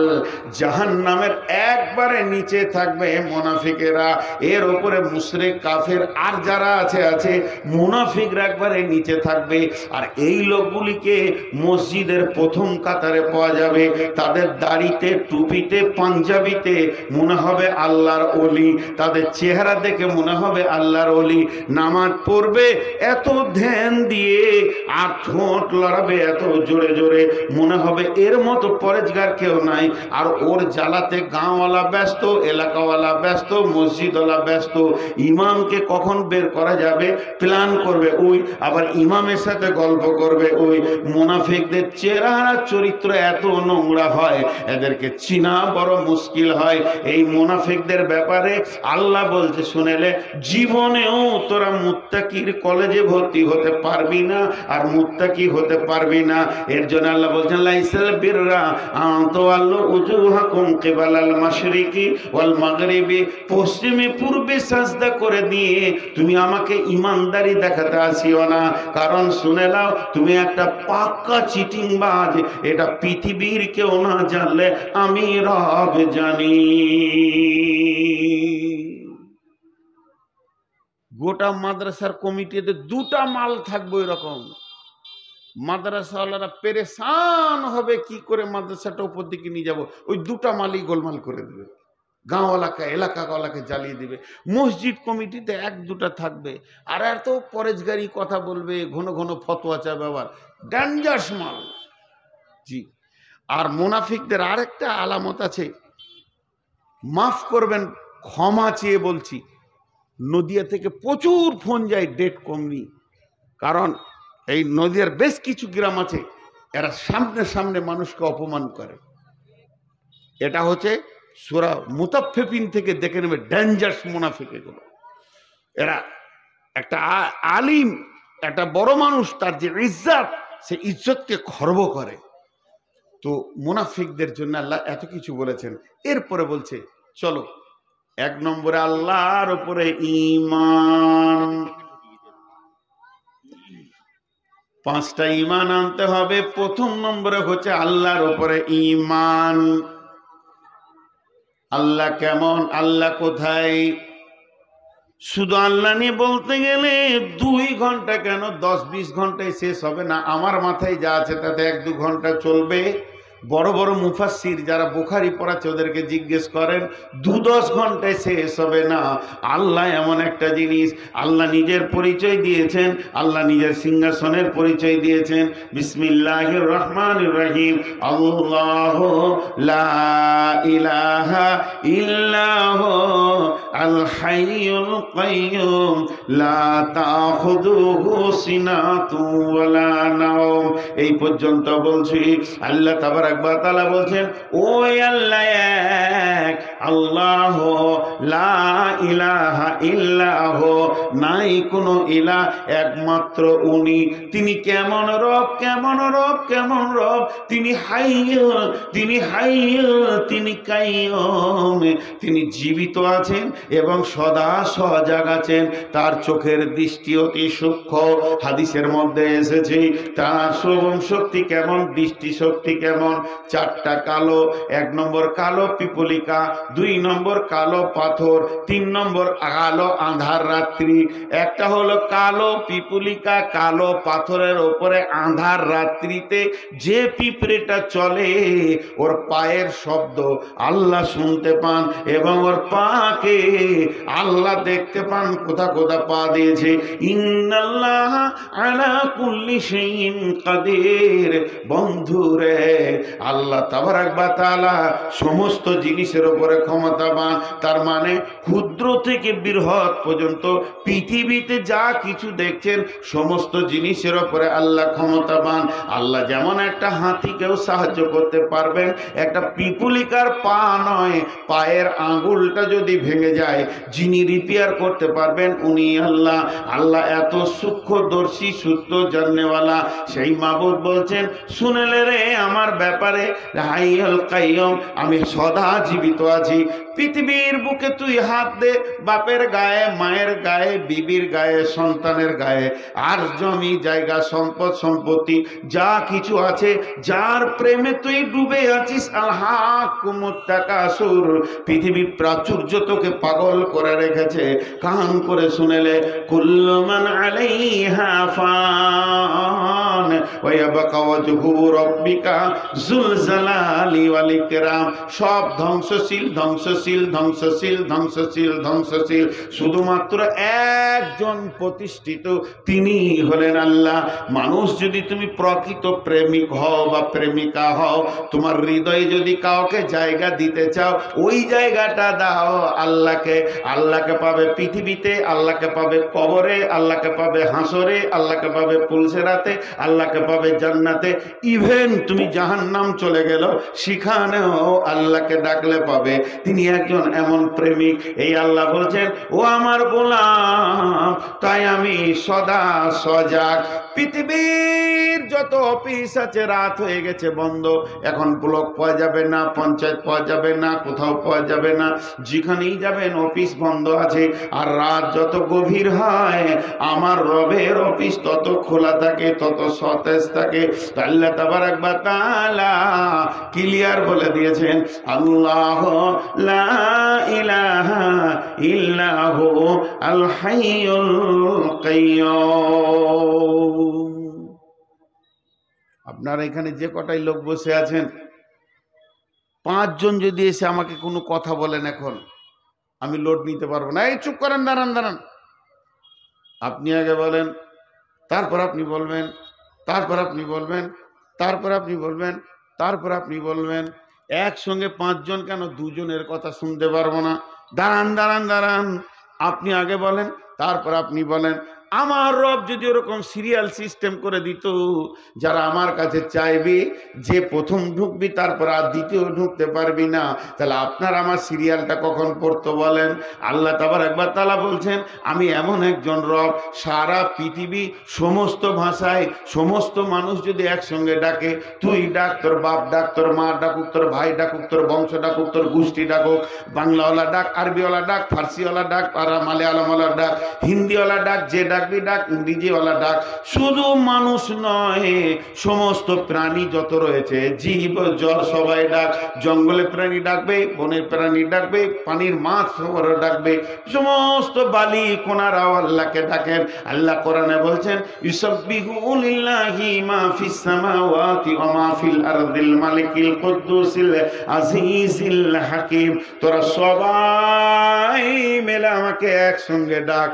জাহান্নামের একবারে নিচে থাকবে মুনাফিকেরা, এর উপরে মুশরিক কাফের আর যারা আছে মুনাফিকরা একবারে নিচে থাকবে। আর এই লোকগুলিকে মসজিদের প্রথম কাতারে পাওয়া যাবে। তাদের দাড়িতে, টুপিতে, পাঞ্জাবিতে মনে হবে আল্লাহর ওলি, তাদের চেহারা দেখে মনে হবে আল্লাহর ওলি। নামাজ পড়বে এত ধ্যান দিয়ে, আর ঠোঁট লড়াবে এত জোরে জোরে, মনে হবে এর মতো পরেজগার কেউ নাই। আর ওর জ্বালাতে গাঁওয়ালা ব্যস্ত, এলাকাওয়ালা ব্যস্ত, মসজিদওয়ালা ব্যস্ত। ইমামকে কখন বের করা যাবে প্ল্যান করবে ওই, আবার ইমামের সাথে গল্প করবে ওই। মুনাফিকদের চেহারা চরিত্র এত নোংরা হয়, এদেরকে চিনা বড় মুশকিল হয়। এই মুনাফিকদের ব্যাপারে আল্লাহ বলছে, শুনেলে জীবনেও তোরা মুত্তাকির কলেজে ভর্তি হতে পারবি না, আর মুত্তাকি হতে পারবি না। এর জন্য আল্লাহ বলছেন, লাইসাল বিররা আনতুওয়াল্লু উজুহাকুম কিবালাল মাশরিকি ওয়াল মাগরিবি, পশ্চিমে পূর্বে সাজদা করে দিয়ে তুমি আমাকে ইমানদারি দেখাতে আসিও না। কারণ শুনে নাও, তুমি একটা পাক্কা চিটিংবাজ। এটা পৃথিবীর কেউ না জানলে আমি রব জানি। গোটা মাদ্রাসার কমিটিতে দুটা মাল থাকবে এরকম, মাদ্রাসাওয়ালারা পেরেশান হবে কি করে মাদ্রাসাটা উপর দিকে নিয়ে যাব, ওই দুটা মালই গোলমাল করে দেবে, গাঁওয়ালাকে এলাকাওয়ালাকে জ্বালিয়ে দিবে। মসজিদ কমিটিতে এক দুটা থাকবে, আর এত পরেজগারি কথা বলবে, ঘন ঘন ফতোয়া চাবে, আবার ডেঞ্জারাস মাল। জি, আর মুনাফিকদের আরেকটা আলামত আছে, মাফ করবেন ক্ষমা চেয়ে বলছি, নদিয়া থেকে প্রচুর ফোন যায়, ডেট কমনি। কারণ এই নদিয়ার বেশ কিছু গ্রাম আছে, এরা সামনে সামনে মানুষকে অপমান করে। এটা হচ্ছে সূরা মুতাফফিফিন থেকে দেখে নেবে, ডেঞ্জারাস মুনাফিক এগুলো। এরা একটা আলিম, একটা বড় মানুষ, তার যে ইজ্জত, সে ইজ্জতকে খর্ব করে। তো মুনাফিকদের জন্য আল্লাহ এত কিছু বলেছেন। এরপরে বলছে চলো, এক নম্বরে আল্লাহর উপরে ঈমান, পাঁচটা ঈমান আনতে হবে। প্রথম নম্বরে হচ্ছে আল্লাহর উপরে ঈমান। আল্লাহ কেমন, আল্লাহ কোথায়? শুধু আল্লাহ নিয়ে বলতে গেলে 2 ঘন্টা কেন 10-20 ঘন্টায় শেষ হবে না। আমার মাথায় যা আছে তাতে 1-2 ঘন্টা চলবে। বড় বড় মুফাসসির যারা বুখারী পড়াচ্ছে ওদেরকে জিজ্ঞেস করেন, 2-10 ঘন্টায় শেষ হবে না। আল্লাহ এমন একটা জিনিস, আল্লাহ নিজের পরিচয় দিয়েছেন, আল্লাহ নিজের সিংহাসনের পরিচয় দিয়েছেন। বিসমিল্লাহির রহমানির রহিম, আল্লাহু লা ইলাহা ইল্লাহু আল হাইয়ুল কাইয়্যুম লা তাখুযুহু সিনাতুন ওয়ালা নাওম। এই পর্যন্ত বলছি। আল্লাহ তাবারাক ওয়া তাআলা বলছেন, ওই আল্লাহ এক, আল্লাহ লা ইলাহা ইল্লাহু, নাই কোনো ইলাহ, একমাত্র উনি। তিনি কেমন রব, কেমন রব, কেমন রব? তিনি হাইয়্যু, তিনি হাইয়্যু, তিনি কাইয়্যুম, তিনি জীবিত আছেন এবং সদা সজাগ আছেন। তার চোখের দৃষ্টি অতি সূক্ষ্ম, হাদিসের মধ্যে এসেছে তার শ্রবণ শক্তি কেমন, দৃষ্টি শক্তি কেমন। 4টা কালো, 1 নম্বর কালো পিপলিকা, 2 নম্বর কালো পাথর, 3 নম্বর কালো আঁধার রাত্রি। একটা হলো কালো পিপলিকা, কালো পাথরের ওপরে আঁধার রাত্রিতে যে পিঁপড়েটা চলে, ওর পায়ের শব্দ আল্লাহ শুনতে পান এবং ওর পাকে আল্লাহ দেখতে পান, কোথা কোথা পা দিয়েছে। ইন্নাল্লাহ আলা কুল্লি শাইইন কাদির। বন্ধুরে, আল্লাহ তাবারাক ওয়া তাআলা সমস্ত জিনিসের উপরে ক্ষমতাবান। তার মানে ক্ষুদ্র থেকে বৃহৎ পর্যন্ত পৃথিবীতে যা কিছু দেখছেন সমস্ত জিনিসের উপরে আল্লাহ ক্ষমতাবান। আল্লাহ যেমন একটা হাতিকেও সাহায্য করতে পারবেন, একটা পিপুলিকার পা নয়, পায়ের আঙ্গুলটা যদি ভেঙে যায়, যিনি রিপেয়ার করতে পারবেন উনি আল্লাহ। আল্লাহ এত সূক্ষ্মদর্শী, সূত্র জাননেওয়ালা। সেই মাবুদ বলছেন, শুনেলে রে আমার ব্যাপারে, হাইয়ুল কাইয়্যুম, আমি সদা জীবিত আছি। পৃথিবীর বুকে তুই হাত দে, বাপের গায়ে, মায়ের গায়ে, বিবির গায়ে, সন্তানের গায়ে, আর জমি জায়গা, সম্পদ সম্পত্তি যা কিছু আছে, যার প্রেমে তুই ডুবে আছিস, আলহাকুমুত তাকাসুর, পৃথিবীর প্রাচুর্য তোকে পাগল করে রেখেছে। কান করে শুনেলে, কুল্লু মান আলাইহা ফান ওয়া ইয়াবকা ওয়াজহু রাব্বিকা যুল জালালি ওয়াল ইকরাম। সব ধ্বংসশীল, ধ্বংসশীল, ধ্বংসশীল, ধ্বংসশীল, ধ্বংসশীল। শুধুমাত্র একজন প্রতিষ্ঠিত, তিনি হলেন আল্লাহ। মানুষ যদি তুমি প্রকৃত প্রেমিক হও বা প্রেমিকা হও, তোমার হৃদয়ে যদি কাউকে জায়গা দিতে চাও, ওই জায়গাটা দাও আল্লাহকে। আল্লাহকে পাবে পৃথিবীতে, আল্লাহকে পাবে কবরে, আল্লাহকে পাবে হাসরে, আল্লাহকে পাবে পুলসেরাতে, আল্লাহকে পাবে জান্নাতে। ইভেন তুমি জাহান্নাম চলে গেল, সেখানেও আল্লাহকে ডাকলে পাবে। তিনি একজন এমন প্রেমিক। এই আল্লাহ বলছেন, ও আমার গোলাম, তাই আমি সদা সজাগ। পৃথিবীর যত অফিস আছে রাত হয়ে গেছে বন্ধ, এখন ব্লক পাওয়া যাবে না, পঞ্চায়েত পাওয়া যাবে না, কোথাও পাওয়া যাবে না, যেখানেই যাবেন অফিস বন্ধ আছে। আর রাত যত গভীর হয় আমার রবের অফিস তত খোলা থাকে, তত সতেজ থাকে। আল্লাহ তাবারাক ওয়া তাআলা ক্লিয়ার বলে দিয়েছেন, আল্লাহ লা ইলাহা ইল্লা হু আল হাইয়ুল কাইয়্যুম। আপনারা এখানে যে কটাই লোক বসে আছেন, 5 জন যদি এসে আমাকে কোনো কথা বলেন, এখন আমি লোড নিতে পারবো না। এই চুপ করেন, দাঁড়ান দাঁড়ান, আপনি আগে বলেন, তারপর আপনি বলবেন, তারপর আপনি বলবেন, তারপর আপনি বলবেন, তারপর আপনি বলবেন। একসঙ্গে 5 জন কেন, 2 জনের কথা শুনতে পারবো না। দাঁড়ান দাঁড়ান দাঁড়ান, আপনি আগে বলেন, তারপর আপনি বলেন। আমার রব যদি ওরকম সিরিয়াল সিস্টেম করে দিত, যারা আমার কাছে চাইবে যে প্রথম ঢুকবি তারপর আর দ্বিতীয় ঢুকতে পারবি না, তাহলে আপনার আমার সিরিয়ালটা কখন পড়তো বলেন? আল্লাহ তাবারাক ওয়া তাআলা বলছেন, আমি এমন একজন রব, সারা পৃথিবী সমস্ত ভাষায় সমস্ত মানুষ যদি একসঙ্গে ডাকে, তুই ডাক, তোর বাপ ডাক, তোর মা ডাকুক, তোর ভাই ডাকুক, তোর বংশ ডাকুক, তোর গোষ্ঠী ডাকুক, বাংলাওয়ালা ডাক, আরবিওয়ালা ডাক, ফার্সিওয়ালা ডাক, আর মালয়ালমওয়ালা ডাক, হিন্দিওয়ালা ডাক, যে ডাকবি ডাক, ইংরেজিওয়ালা ডাক, শুধু মানুষ নয়, সমস্ত প্রাণী যত রয়েছে, জীব জল সবাই ডাক, জঙ্গলের প্রাণী ডাকবে, বনের প্রাণী ডাকবে, পানির মাছ সবার ডাকবে, সমস্ত বালি কোনারাও আল্লাহকে ডাকেন। আল্লাহ কোরআনে বলছেন, ইউসাব্বিহু লিল্লাহি মা ফিস সামাওয়াতি ওয়া মা ফিল আরদিল মালিকিল কুদ্দুসিল আজিজিল হাকিম। তোরা সবাই মিলে আমাকে একসঙ্গে ডাক,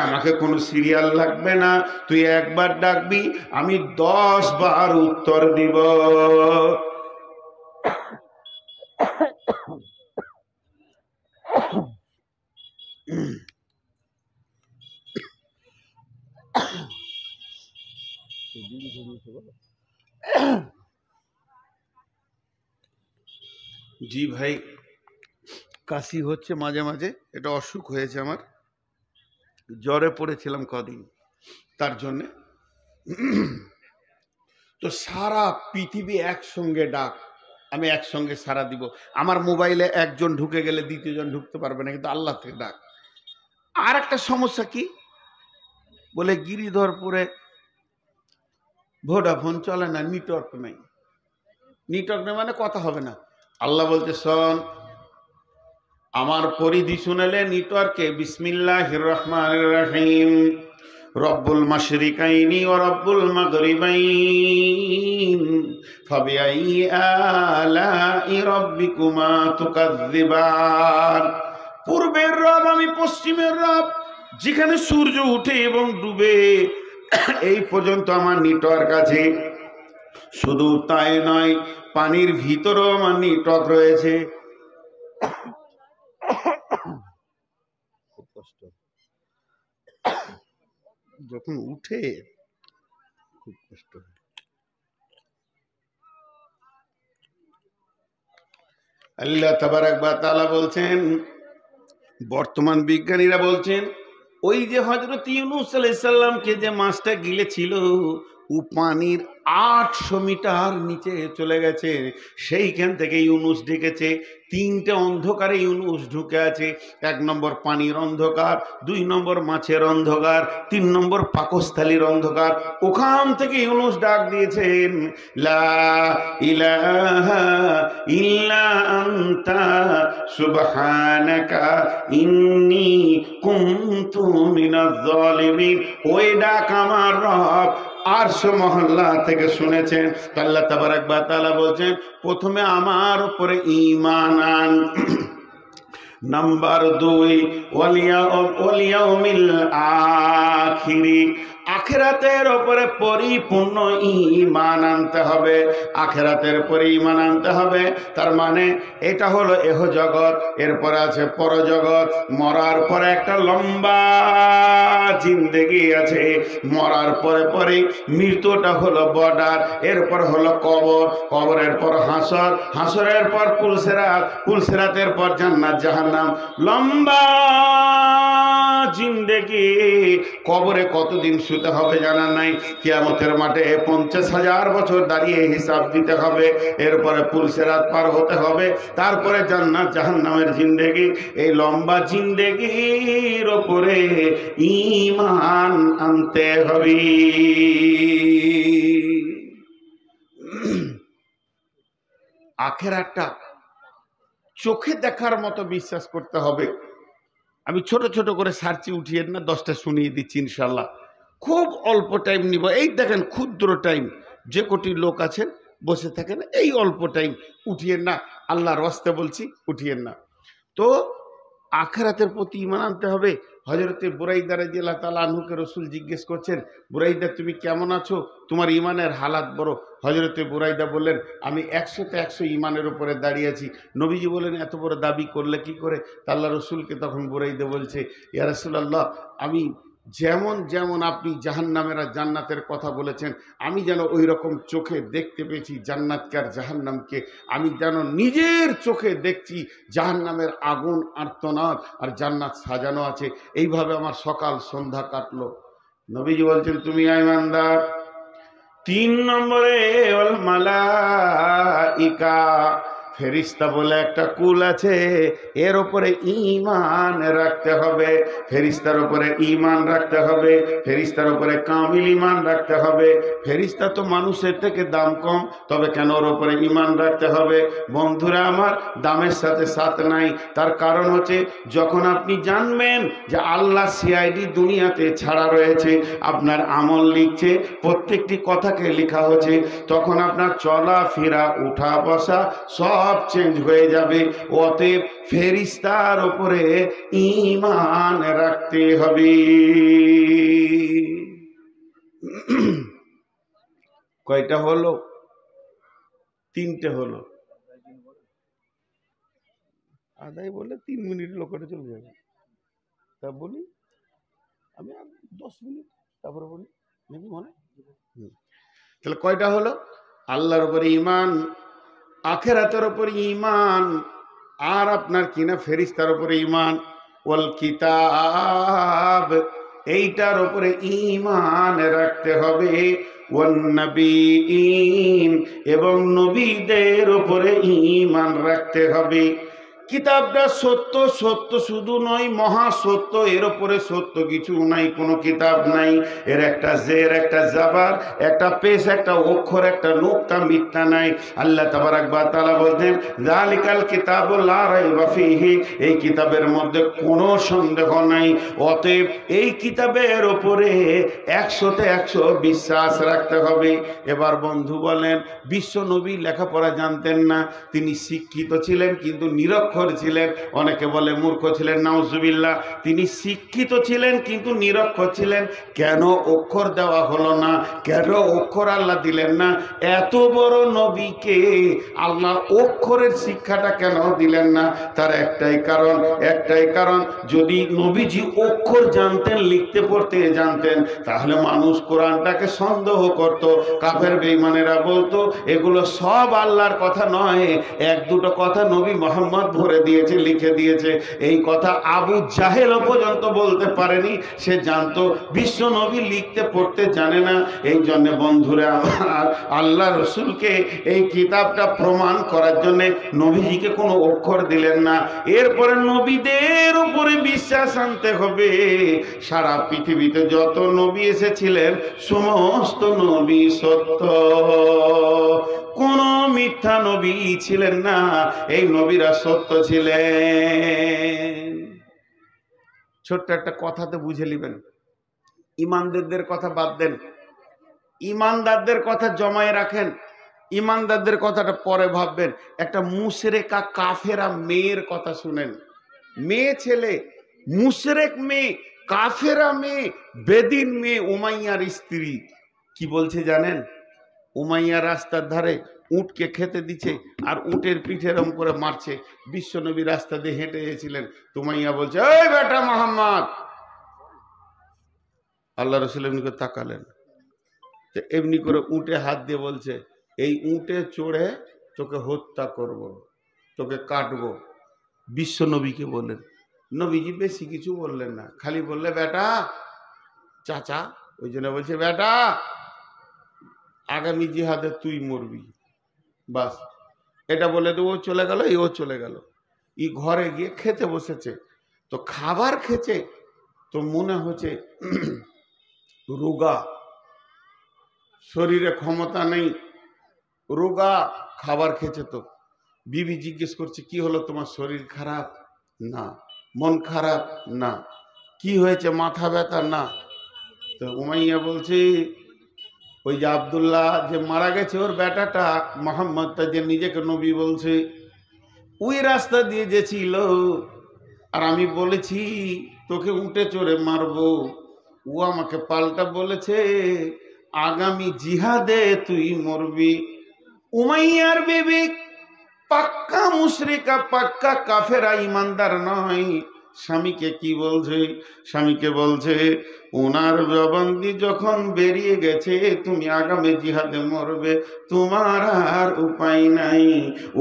আমাকে কোনো সিরিয়াল লাগবে না, তুই একবার ডাকবি, আমি 10 বার উত্তর দিব। জি ভাই, কাশি হচ্ছে মাঝে মাঝে, এটা অসুখ হয়েছে আমার, জ্বরে পড়েছিলাম কদিন, তার জন্যে। তো সারা পৃথিবী একসঙ্গে ডাক, আমি একসঙ্গে সারা দিব। আমার মোবাইলে একজন ঢুকে গেলে দ্বিতীয় জন ঢুকতে পারবে না, কিন্তু আল্লাহ থেকে ডাক। আর একটা সমস্যা কি বলে, গিরিধরপুরে ভোডাফোন চলে না, নেটওয়ার্ক নেই। নেটওয়ার্ক নেই মানে কথা হবে না। আল্লাহ বলতে, শোন, আমার পরিধি শুনেলে নেটওয়ার্কে, বিসমিল্লাহির রহমানির রহিম, রব্বুল মাশরিকাইনি ওয়া রব্বুল মাগরিবাইন ফাবিআই আলাই রাব্বিকুমা তুকাযযিবান। পূর্বের রব আমি, পশ্চিমের রব, যেখানে সূর্য উঠে এবং ডুবে এই পর্যন্ত আমার নেটওয়ার্ক আছে। শুধু তাই নয়, পানির ভিতরেও আমার নেটওয়ার্ক রয়েছে। খুব কষ্ট যখন উঠে, খুব কষ্ট। আল্লাহ তাবারাক ওয়া তাআলা বলছেন, বর্তমান বিজ্ঞানীরা বলছেন, ওই যে হযরত ইউনূস আলাইহিস সালামকে যে মাছটা গিলেছিল, ও পানির 800 মিটার নিচে চলে গেছে। সেইখান থেকে ইউনূস ঢেকেছে। 3টে অন্ধকারে ইউনূস ঢুকে আছে। 1 নম্বর পানির অন্ধকার, 2 নম্বর মাছের অন্ধকার, 3 নম্বর পাকস্থলীর অন্ধকার। ওখান থেকে ইউনূস ডাক দিয়েছেন, লা ইলাহা ইল্লা আনতা সুবহানাকা ইন্নী কুনতু মিনাজ জালিমিন। ওই ডাক আমার রব আরশ মহল্লা থেকে শুনেছেন। আল্লাহ তাবারাক ওয়া তাআলা বলছেন, প্রথমে আমার উপরে ঈমান আন। নাম্বার 2, ওয়াল ইয়াউমিল আখিরি, আখিরাতের উপরে পরিপূর্ণ ঈমান আনতে হবে। আখিরাতের উপরে ঈমান আনতে হবে, তার মানে এটা হলো এহ জগৎ, এরপরে আছে পরজগৎ। মরার পরে একটা লম্বা জিন্দেগি আছে, মরার পরে পরে মৃত্যুটা হলো বর্ডার, এরপর হলো কবর, কবরের পর হাসর, হাসরের পর পুলসিরাত, পুলসিরাতের পর জান্নাত জাহান্নাম। লম্বা জিন্দেগি। কবরে কতদিন শুতে হবে জানা নাই। কিয়ামতের মাঠে 50,000 বছর দাঁড়িয়ে হিসাব দিতে হবে, এরপরে পুলসিরাত পার হতে হবে, তারপরে জান্নাত জাহান্নামের জিন্দেগি। এই লম্বা জিন্দেগির ওপরে ঈমান আনতে হবে। আখিরাতটা চোখে দেখার মতো বিশ্বাস করতে হবে। আমি ছোট ছোট করে সার্চে উঠিয়ে না 10টা শুনিয়ে দিচ্ছি ইনশাল্লাহ, খুব অল্প টাইম নিব। এই দেখেন ক্ষুদ্র টাইম, যে কোটি লোক আছেন বসে থাকেন, এই অল্প টাইম উঠিয়েন না, আল্লাহর ওয়াস্তে বলছি উঠিয়েন না। তো আখিরাতের প্রতি ঈমান আনতে হবে। হযরতে বুরাইদা রাদিয়াল্লাহু তাআলা আনহুকে রাসূল জিজ্ঞেস করছেন, বুরাইদা তুমি কেমন আছো, তোমার ঈমানের হালাত বড়। হযরতে বুরাইদা বললেন, আমি 100তে 100 ঈমানের উপরে দাঁড়িয়ে আছি। নবীজি বলেন, এত বড় দাবি করলে কি করে? তা আল্লাহ রাসূলকে তখন বুরাইদা বলছে, ইয়া রাসূলুল্লাহ, আমি যেমন যেমন আপনি জাহান্নামের আর জান্নাতের কথা বলেছেন, আমি যেন ওই রকম চোখে দেখতে পেয়েছি জান্নাতকে আর জাহান্নামকে। আমি যেন নিজের চোখে দেখছি জাহান্নামের আগুন আর্তনাদ আর জান্নাত সাজানো আছে। এইভাবে আমার সকাল সন্ধ্যা কাটলো। নবীজি বলছেন, তুমি ঈমানদার। 3 নম্বরে ওয়াল মালাইকা, ফেরিস্তা বলে একটা কুল আছে, এর উপরে ঈমান রাখতে হবে। ফেরিস্তার উপরে ঈমান রাখতে হবে, ফেরিস্তার উপরে কামিল ঈমান রাখতে হবে। ফেরিস্তা তো মানুষের থেকে দাম কম, তবে কেন ওর উপরে ঈমান রাখতে হবে? বন্ধুরা আমার, দামের সাথে সাথ নাই। তার কারণ হচ্ছে, যখন আপনি জানবেন যে আল্লাহ সিআইডি দুনিয়াতে ছাড়া রয়েছে, আপনার আমল লিখছে, প্রত্যেকটি কথাকে লেখা হচ্ছে, তখন আপনার চলাফেরা উঠা বসা সব চেঞ্জ হয়ে যাবে। অতএব ফেরেশতার উপরে ঈমান রাখতে হবে। কয়টা হলো? 3টে হলো। আদায় বলে 3 মিনিট লোকের চলে যাবে। তা বলি আমি 10 মিনিট তারপরে বলি, নাকি মনে? তাহলে কয়টা হলো? আল্লাহর উপরে ঈমান, আখিরাতের উপরে ঈমান, আর আপনার কিনা ফেরেশতার উপরে ঈমান। ওয়াল কিতাব, এইটার উপরে ঈমান রাখতে হবে। ওয়ান নবীন, এবং নবীদের উপরে ঈমান রাখতে হবে। কিতাবটা সত্য, সত্য শুধু নয়, মহা সত্য, এর উপরে সত্য কিছু নাই, কোনো কিতাব নাই। এর একটা জের, একটা জাবার, একটা পেশ, একটা অক্ষর, একটা নুক্তা মিথ্যা নাই। আল্লাহ তাবারাক ওয়া তাআলা বলতেন, যালিকাল কিতাবু লা রাইবা ফীহি, এই কিতাবের মধ্যে কোনো সন্দেহ নাই। অতএব এই কিতাবের উপরে 100তে 100 বিশ্বাস রাখতে হবে। এবার বন্ধু বলেন, বিশ্ব নবী লেখাপড়া জানতেন না, তিনি শিক্ষিত ছিলেন কিন্তু নিরক্ষর ছিলেন। অনেকে বলে মূর্খ ছিলেন, নাউজুবিল্লাহ। তিনি শিক্ষিত ছিলেন কিন্তু নিরক্ষর ছিলেন। কেন অক্ষর দেওয়া হলো না? কেন অক্ষর আল্লাহ দিলেন না? এত বড় নবীকে আল্লাহ অক্ষরের শিক্ষাটা কেন দিলেন না? তার একটাই কারণ, একটাই কারণ, যদি নবীজি অক্ষর জানতেন, লিখতে পড়তে জানতেন, তাহলে মানুষ কোরআনটাকে সন্দেহ করত। কাফের বেঈমানেরা বলতো এগুলো সব আল্লাহর কথা নয়, 1-2টো কথা নবী মুহাম্মদ ভরে দিয়েছে, লিখে দিয়েছে। এই কথা আবু জাহেলও পর্যন্ত বলতে পারেনি। সে জানতো বিশ্ব নবী লিখতে পড়তে জানে না। এই জন্য বন্ধুরা আমার, আল্লাহ রসুলকে এই কিতাবটা প্রমাণ করার জন্য নবীজিকে কোনো অক্ষর দিলেন না। এরপরে নবীদের উপরে বিশ্বাস আনতে হবে। সারা পৃথিবীতে যত নবী এসেছিলেন, সমস্ত নবী সত্য, কোন মিথ্যা নবী ছিলেন না। এই নবীরা সত্য ছিলেন। ছোট্ট একটা কথাতে বুঝে নেবেন। ইমানদারদের কথা বাদ দেন, ইমানদারদের কথা জমায়ে রাখেন, ইমানদারদের কথাটা পরে ভাববেন। একটা মুশরিকা কাফেরা মেয়ের কথা শুনেন। মেয়ে ছেলে, মুশরিক মেয়ে, কাফেরা মেয়ে, বেদিন মেয়ে, উমাইয়ার স্ত্রী। কি বলছে জানেন? উমাইয়া রাস্তার ধারে উটকে খেতে দিচ্ছে আর উটের পিঠে এরম করে মারছে। বিশ্বনবী রাস্তা দিয়ে হেঁটে গেছিলেন, উমাইয়া বলছে, এই বেটা মোহাম্মদ। আল্লাহ রাসূল এমনি করে তাকালেন, এমনি করে উটে হাত দিয়ে বলছে, এই উটে চড়ে তোকে হত্যা করব, তোকে কাটবো। বিশ্বনবীকে বললেন। নবীজি বেশি কিছু বললেন না, খালি বললে, বেটা চাচা ওই জন্য বলছে বেটা আগামী জিহাদে তুই মরবি, বাস এটা বলে দেবো। চলে গেল, এও চলে গেল। ই ঘরে গিয়ে খেতে বসেছে, তো খাবার খেছে, তো মনে হচ্ছে রোগা, শরীরে ক্ষমতা নেই, রোগা, খাবার খেছে। তো বিবি জিজ্ঞেস করছে কি হলো তোমার, শরীর খারাপ? না। মন খারাপ? না। কি হয়েছে, মাথা ব্যথা? না। তো উমাইয়া বলছে ওই যে আব্দুল্লাহ যে মারা গেছে ওর বেটাটা মোহাম্মদটা যে নিজেকে নবী বলছে, ওই রাস্তা দিয়ে যে ছিল, আর আমি বলেছি তোকে উঠে চড়ে মারবো, ও আমাকে পাল্টা বলেছে আগামী জিহাদে তুই মরবি। উমাইয়ার বিবি পাক্কা মুশরিকা, পাক্কা কাফেরা, ইমানদার নয়। স্বামীকে কি বলছে? স্বামীকে বলছে ওনার জবানদি যখন বেরিয়ে গেছে তুমি আগামী জিহাদে মরবে, তোমার আর উপায় নাই।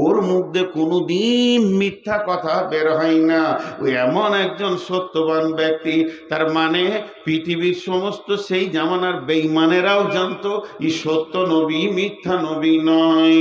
ওর মুখ দিয়ে কোনোদিন মিথ্যা কথা বের হয় না। ওই এমন একজন সত্যবান ব্যক্তি, তার মানে পৃথিবীর সমস্ত সেই জামানার বেঈমানেরাও জানতো এই সত্য নবী, মিথ্যা নবী নয়।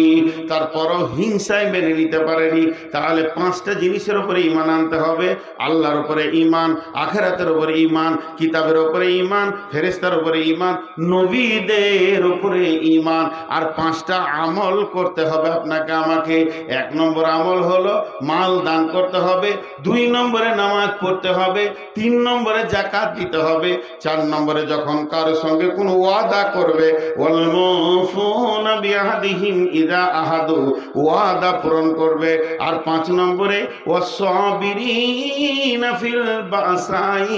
তারপরও হিংসায় মেনে নিতে পারেনি। তাহলে পাঁচটা জিনিসের উপরে ঈমান আনতে হবে: আল্লাহর উপরে ঈমান, আখিরাতের উপরে ঈমান, কিতাবের উপরে ঈমান, ফেরেশতার উপরে ঈমান, নবীদের উপরে ঈমান। আর পাঁচটা আমল করতে হবে আপনাকে আমাকে। এক নম্বর আমল হলো মাল দান করতে হবে, দুই নম্বরে নামাজ পড়তে হবে, তিন নম্বরে যাকাত দিতে হবে, চার নম্বরে যখন কারো সঙ্গে কোনো ওয়াদা করবে ওয়াল মুফুনা বিআহদিহিম ইযা আহাদু, ওয়াদা পূরণ করবে। আর পাঁচ নম্বরে ওয়াসসাবিরিনা ফিল বাসাই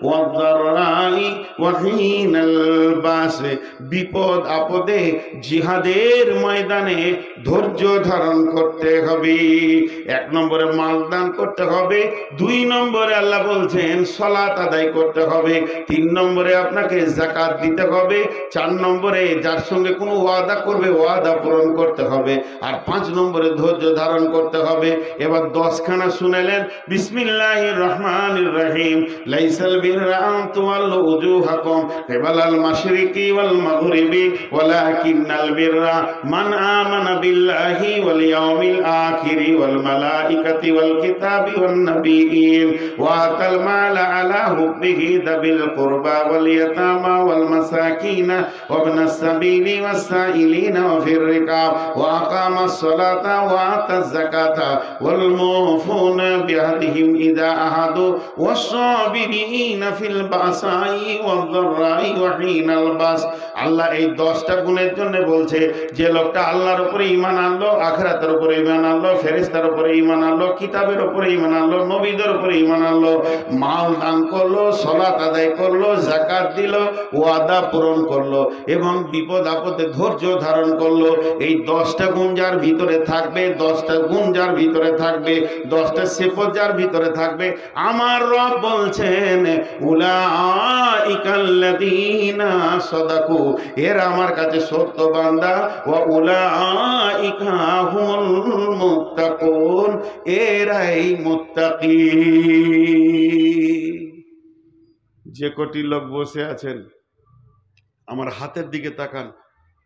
ওয়াদ-দাররাই ওয়া হিনাল বাস, বিপদ আপদে জিহাদের ময়দানে ধৈর্য ধারণ করতে হবে। এক নম্বরে মাল দান করতে হবে, দুই নম্বরে আল্লাহ বলছেন সালাত আদায় করতে হবে, তিন নম্বরে আপনাকে যাকাত দিতে হবে, চার নম্বরে যার সঙ্গে কোনো ওয়াদা করবে ওয়াদা পূরণ করতে হবে, আর পাঁচ নম্বরে ধৈর্য ধারণ করতে হবে। এবার 10খানা শুনেলেন। বিসমিল্লাহির রহমানির রহিম। লাইসাল বিররা আন তুওয়াল্লু উজুহাকুম কিবালাল মাশরিকি ওয়াল মাগরিবি ওয়ালাকিন্নাল বিররা মান আমানা বিল্লাহি ওয়াল ইয়াউমিল আখিরি ওয়াল মালাইকাতি ওয়াল কিতাবি ওয়ান নাবিয়্যিন ওয়া আতাল মালা আলা হুব্বিহি দাবিল কুরবা ওয়াল ইয়াতামা ওয়াল মাসাকিনা ওয়া ইবনাস সাবিলি ওয়াস সাইলিনা ওয়া ফির রিকাব ওয়া আকামাস সালাতা ওয়া আতাজ যাকাতা ওয়াল মুফুনা বিআহদিহিম ইযা আহাদু ওয়াস সাবিরিনা ফিল বাসাই ওয়াদ দাররাই ওয়া হিনাল বাস। আল্লাহ এই 10টা গুণের জন্য বলছে যে লোকটা আল্লাহর উপরে ঈমান আনলো, আখিরাতের উপরে ঈমান আনলো, ফেরেশতার উপরে ঈমান আনলো, কিতাবের উপরে ঈমান আনলো, নবীদের উপরে ঈমান আনলো, মাল দান করলো, সালাত আদায় করলো, যাকাত দিল, ওয়াদা পূরণ করলো এবং বিপদ আপদে ধৈর্য ধারণ করলো, এই 10টা গুণ যার ভিতরে থাকবে, 10টা গুণ যার ভিতরে থাকবে, 10টা সিফত যার ভিতরে থাকবে, আমার রব বলছেন উলাইকাল্লাযীনা সাদাকু, এরা আমার কাছে সত্য বান্দা, ওয়া উলাইকা হুমুল মুত্তাকুন, এরাই মুত্তাকি। যে কোটি লোক বসে আছেন আমার হাতের দিকে তাকান,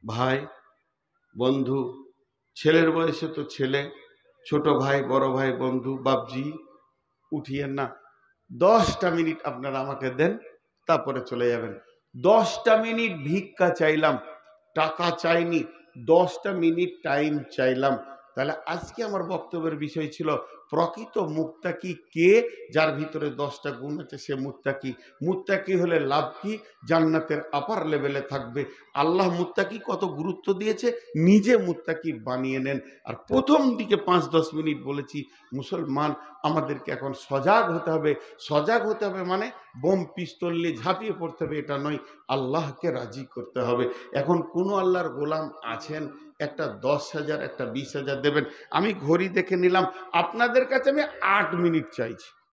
ভাই, বন্ধু, ছেলের বয়সে তো ছেলে, ছোট ভাই, বড় ভাই, বন্ধু, বাপজি, উঠিয়েন না। 10টা মিনিট আপনারা আমাকে দেন, তারপরে চলে যাবেন। 10টা মিনিট ভিক্ষা চাইলাম, টাকা চাইনি, 10টা মিনিট টাইম চাইলাম। তাহলে আজকে আমার বক্তব্যের বিষয় ছিল প্রকৃত মুত্তাকি কে? যার ভিতরে 10টা গুণ আছে সে মুত্তাকি। মুত্তাকি হলে লাভ কি? জান্নাতের আপার লেভেলে থাকবে। আল্লাহ মুত্তাকি কত গুরুত্ব দিয়েছে, নিজে মুত্তাকি বানিয়ে নেন। আর প্রথম দিকে 5-10 মিনিট বলেছি মুসলমান আমাদেরকে এখন সজাগ হতে হবে। সজাগ হতে হবে মানে বোম পিস্তল নিয়ে ঝাঁপিয়ে পড়তে হবে এটা নয়, আল্লাহকে রাজি করতে হবে। এখন কোন আল্লাহর গোলাম আছেন একটা 10,000 একটা 20,000 দেবেন? আমি ঘড়ি দেখে নিলাম, আপনাদের কাছে আমি 8 মিনিট চাইছি।